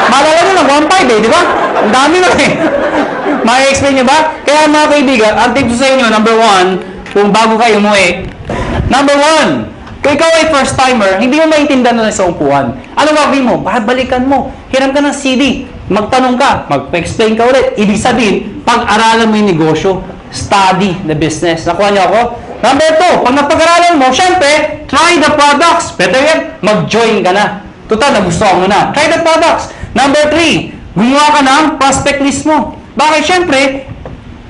1.5. Mahalala nyo lang, 1.5 eh, di ba? Ang dami na eh. May-explain nyo ba? Kaya mga kaibigan, ang tips ko sa inyo, number 1, kung bago kayo umuwi, number 1, kung ikaw ay first timer, hindi mo maintindihan na sa upuan. Ano gagawin mo? Balikan mo. Hiram ka ng CD. Magtanong ka. Mag-explain ka ulit. Ibig sabihin, pag-aralan mo yung negosyo. Study the business. Nakuha niyo ako? Number 2, pag napag-aralan mo, syempre, try the products. Better yet, mag-join ka na. Total, nagustuhan mo na. Try the products. Number 3, gumawa ka ng prospect list mo. Bakit? Syempre,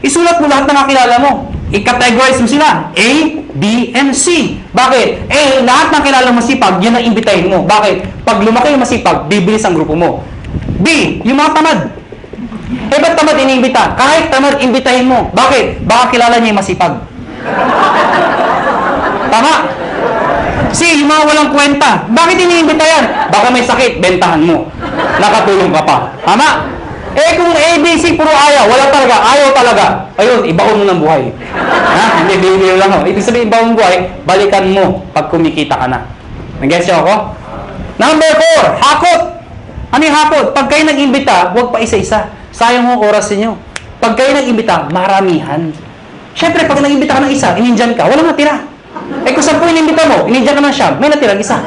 isulat mo lahat ng nakilala mo. I-categorize mo sila. A, B, and C. Bakit? A, lahat ng kilala mo masipag, yun ang imbitahin mo. Bakit? Pag lumaki yung masipag, bibilis ang grupo mo. B, yung mga tamad. Eh, ba't tamad iniimbita? Kahit tamad, imbitahin mo. Bakit? Baka kilala niya yung masipag. Tama? C, yung mga walang kwenta. Bakit iniimbita yan? Baka may sakit, bentahan mo. Nakatulong ka pa. Tama? Eh kung A, B, C, puro ayaw, wala talaga, ayaw talaga. Ayun, ibaon mo ng buhay. Ha? Hindi, bibili lang ako. Ibig sabihin, ibaon ng buhay, balikan mo pag kumikita ka na. Nag-guess niyo ako? Number 4, hakot. Ano yung hakot? Pag kayo nag-imbita, huwag pa isa-isa. Sayang mo oras ninyo. Pag kayo nag-imbita, maramihan. Siyempre, pag nag-imbita ka ng isa, inindyan ka, walang natira. Eh kung 10 inimbita mo, inindyan ka ng siyam, may natirang isa.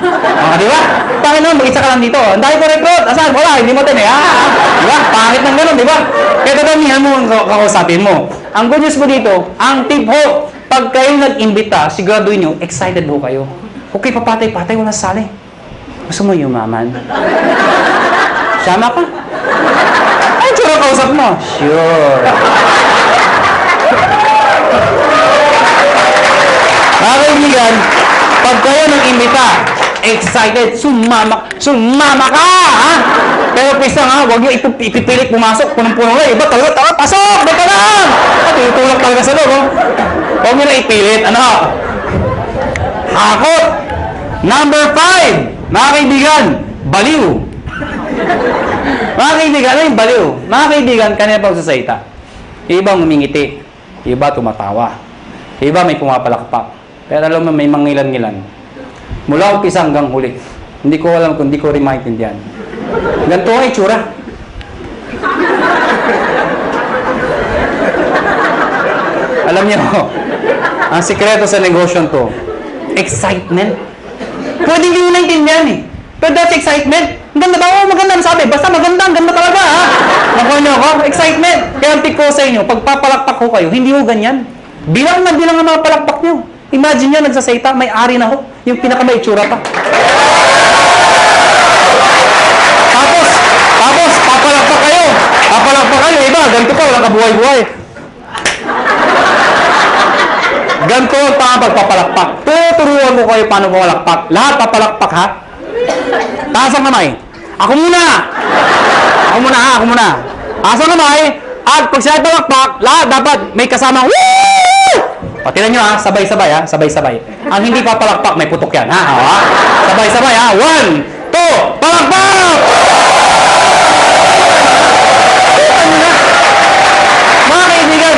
Di ba? Pangit naman, mag-isa ka lang dito. Ang dahil ko recruit, asan? Wala, hindi mo din eh. Di ba? Pangit ng gano'n, di ba? Kaya dadamihan mo ang kakausapin mo. Ang good news mo dito, ang tip ho, pag kayo nag-imbita, siguraduhin nyo, excited ho kayo. Okay, papatay-patay, wala sali. Gusto mo yumaman? Sama ka? Ay, tsura kausap mo. Sure. Mga kaibigan, pag kayo nag-imbita, excited, sumama ka, ha? Pero pisa nga, huwag nyo ipipilit pumasok, punong-puno na, iba talaga, pasok, dito lang! At tutulak talaga sa loob, oh. Huwag nyo na ipilit, ano? Hakot! Number 5, mga kaibigan, baliw. Mga kaibigan, ano yung baliw? Mga kaibigan, kanina pa sasalita. Iba ngumingiti, iba tumatawa, iba may pumapalakpak. Pero alam mo, may mangilan-ngilan. Mula umpisa hanggang huli. Hindi ko alam kung hindi ko rin maintindihan. Ganito ang itsura. Alam niyo, ang sikreto sa negosyo to, excitement. Pwede hindi mo naintindihan eh. Pero that's excitement. Ang ganda ba? Oo, maganda. Sabi, basta maganda. Ang ganda talaga, ha? Nakuha niyo ako? Excitement. Kaya ang tip ko sa inyo, pag papalakpak ko kayo, hindi mo ganyan. Bilang ang mga palakpak niyo. Imagine nyo, nagsasayta, may ari na ho. Yung pinaka-may itsura pa. Tapos, papalakpak kayo. Papalakpak kayo. Iba, ganito pa, walang kabuhay-buhay. Ganito pa ang pagpapalakpak. Tuturuan ko kayo paano papalakpak. Lahat papalakpak, ha? Taas ang kamay. Ako muna, ha? Ako muna. Taas ang kamay. At pag siya palakpak, lahat dapat may kasama. Woo! O, tinan nyo ha, sabay-sabay ha, sabay-sabay. Ang hindi papalakpak, may putok yan ha, sabay-sabay ha, 1, 2, palakpak! Mga kaibigan,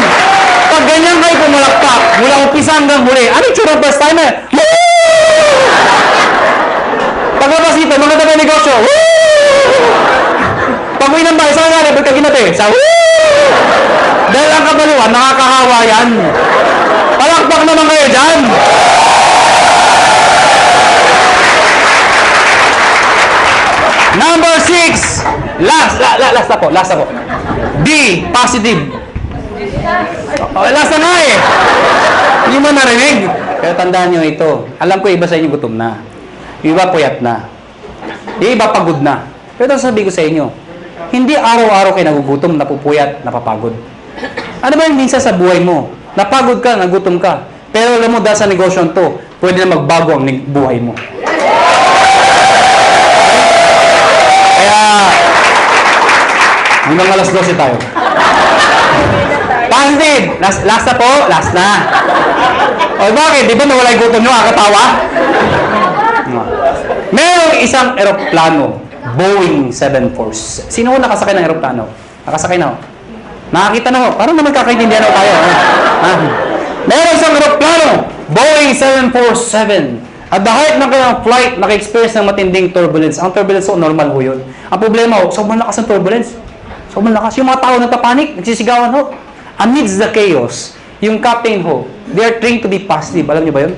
pag ganyan kayo pumalakpak, mula umpisa hanggang huli, ano yung tsura first timer? Woo! Pag-uwi ng bahay, saan nga rin? Ba't ka ginati? Sa dahil ang kabaliwan, nakakahawa yan. Palakpak naman kayo dyan. Number 6. Last na po. D, positive. Last na nga eh. Hindi mo narinig. Pero tandaan nyo ito. Alam ko iba sa inyo gutom na. Yung iba puyat na. Yung iba pagod na. Pero sabi ko sa inyo, hindi araw-araw kayo nagugutom, napupuyat, napapagod. Ano ba yung minsan sa buhay mo? Napagod ka, nagutom ka. Pero alam mo, dahil sa negosyon to, pwede na magbago ang buhay mo. Kaya, hanggang alas 12 tayo. Positive! Last na po? Last na. O bakit? Di ba nawala yung gutom nyo? Kakatawa? Merong isang eroplano, Boeing 747. Sino ho nakasakay ng eroplano? Nakasakay na ho? Nakakita na ho? Parang naman kakaintindihan ho tayo. Merong isang eroplano, Boeing 747. At the height ng kanyang flight, naka-experience ng matinding turbulence. Ang turbulence ho, normal ho yun. Ang problema ho, sobrang lakas ng turbulence. Sobrang lakas. Yung mga tao nagpapanik, nagsisigawan ho. Amidst the chaos, yung captain ho, they are trained to be positive. Alam niyo ba yun?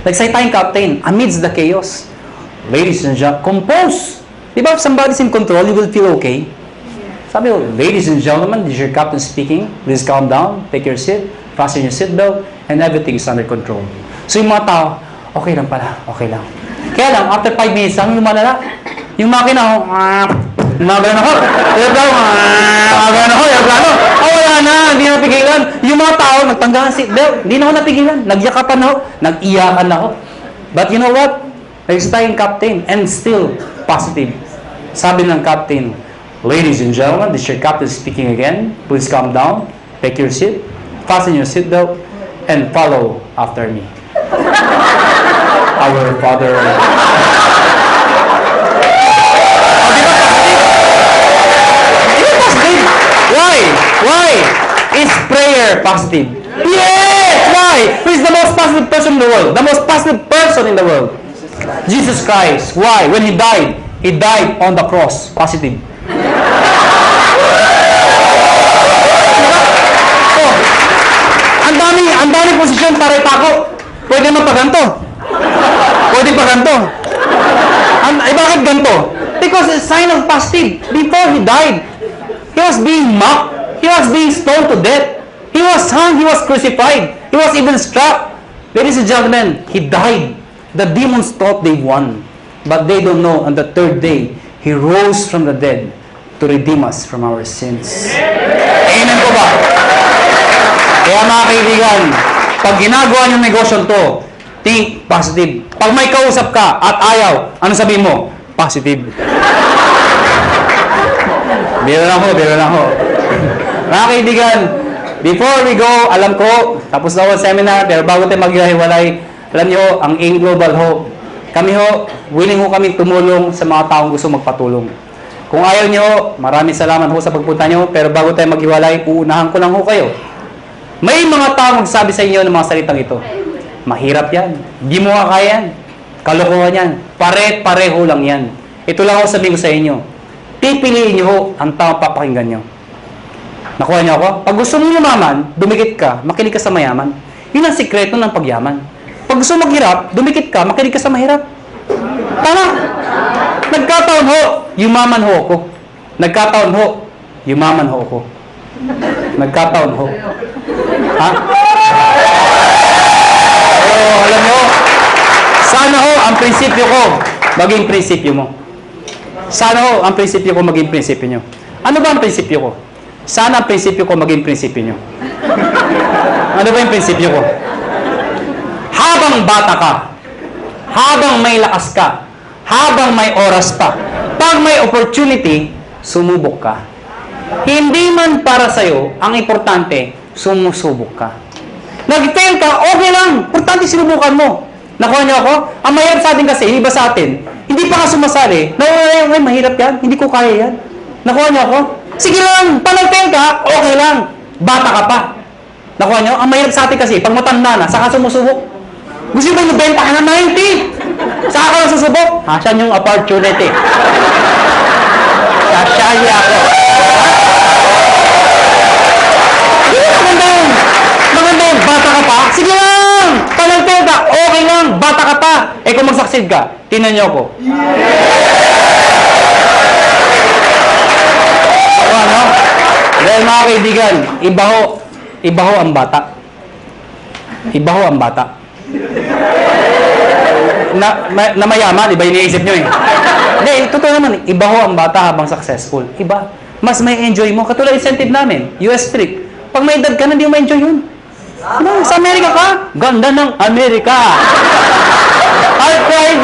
Nagsalita yung captain, amidst the chaos. Ladies and gentlemen, compose! Di ba, if somebody's in control, you will feel okay. Sabi ko, ladies and gentlemen, this is your captain speaking. Please calm down, take your seat, fasten your seatbelt, and everything is under control. So yung mga tao, okay lang pala, okay lang. Kaya lang, after 5 minutes lang, yung malala, yung makina ho, gumagano ho, aeroplano, wala na, hindi na napigilan. Yung mga tao, nagtanggahan seatbelt, hindi na ho napigilan, nagyakapan na ho, nag-iyakan na ho. But you know what? Nag-stay yung captain, and still positive. Sabi ng captain, ladies and gentlemen, this is your captain speaking again. Please calm down, take your seat, fasten your seatbelt, and follow after me. Our Father. Why? Is prayer positive? Yes! Why? Who is the most positive person in the world? The most positive person in the world? Jesus Christ. Why? When He died on the cross. Positive. Oh, ang dami posisyon para ipako. Pwede mapaganto. Pwede paganto. Bakit ganto? Because it's a sign of positive. Before He died, He was being mocked. He was being stoned to death. He was hung. He was crucified. He was even struck. Ladies and gentlemen, He died. The demons thought they won. But they don't know, on the third day, He rose from the dead to redeem us from our sins. Amen ko ba? Kaya mga kaibigan, pag ginagawa niyong negosyo to, think positive. Pag may kausap ka at ayaw, ano sabihin mo? Positive. Biro lang ho. Mga kaibigan, before we go, alam ko, tapos na ako ang seminar, pero bago tayo maghiwalay, alam niyo, ang AIM Global ho, kami ho, willing ho kami tumulong sa mga taong gusto magpatulong. Kung ayaw niyo, maraming salamat ho sa pagpunta niyo, pero bago tayo maghiwalay, uunahan ko lang ho kayo. May mga taong magsabi sa inyo ng mga salitang ito. Mahirap yan. Hindi mo kaya yan. Kalokohan yan. Pare-pareho lang yan. Ito lang ho sabihin ko sa inyo. Pipiliin niyo ho ang taong papakinggan niyo. Nakuha niyo ako? Pag gusto mo yumaman, dumikit ka, makinig ka sa mayaman. Yun ang sikreto ng pagyaman. Pag gusto maghirap, dumikit ka, makinig ka sa mahirap. Tama. Nagkataon ho, yumaman ho ako. Nagkataon ho, yumaman ho ako. Nagkataon ho. Ha? Oh, alam mo, sana ho ang prinsipyo ko maging prinsipyo mo. Sana ho ang prinsipyo ko maging prinsipyo nyo. Ano ba ang prinsipyo ko? Sana ang prinsipyo ko maging prinsipyo nyo. Ano ba yung prinsipyo ko? Habang bata ka, habang may lakas ka, habang may oras pa, pag may opportunity, sumubok ka. Hindi man para sa'yo, ang importante, sumusubok ka. Nag-fail ka, okay lang. Importante sinubukan mo. Nakuha niyo ako? Ang mahirap sa atin kasi, iba sa atin, hindi pa ka sumasali. Ay, mahirap yan. Hindi ko kaya yan. Nakuha niyo ako? Sige lang. Pag nag-fail ka, okay lang. Bata ka pa. Nakuha niyo? Ang mahirap sa atin kasi, pag matanda na, saka sumusubok. Gusto ba yung benta ka na 90? Saka ka lang susubok. Asan yung opportunity? Sasyahi ako. Maganda yun. Maganda yun. Bata ka pa? Sige lang! Talentado ka. Okay lang. Bata ka pa. Eh kung mag-succeed ka, tinan niyo ako. Ano? Dahil mga kaibigan, iba ho ang bata. Iba ho ang bata. Na mayaman, iba iniisip nyo eh. Hindi, totoo naman, iba ho ang bata habang successful. Iba. Mas may enjoy mo. Katulad incentive namin, US trip. Pag may edad ka na, hindi mo ma-enjoy yun. Ano, sa Amerika ka? Ganda ng Amerika. I'll cry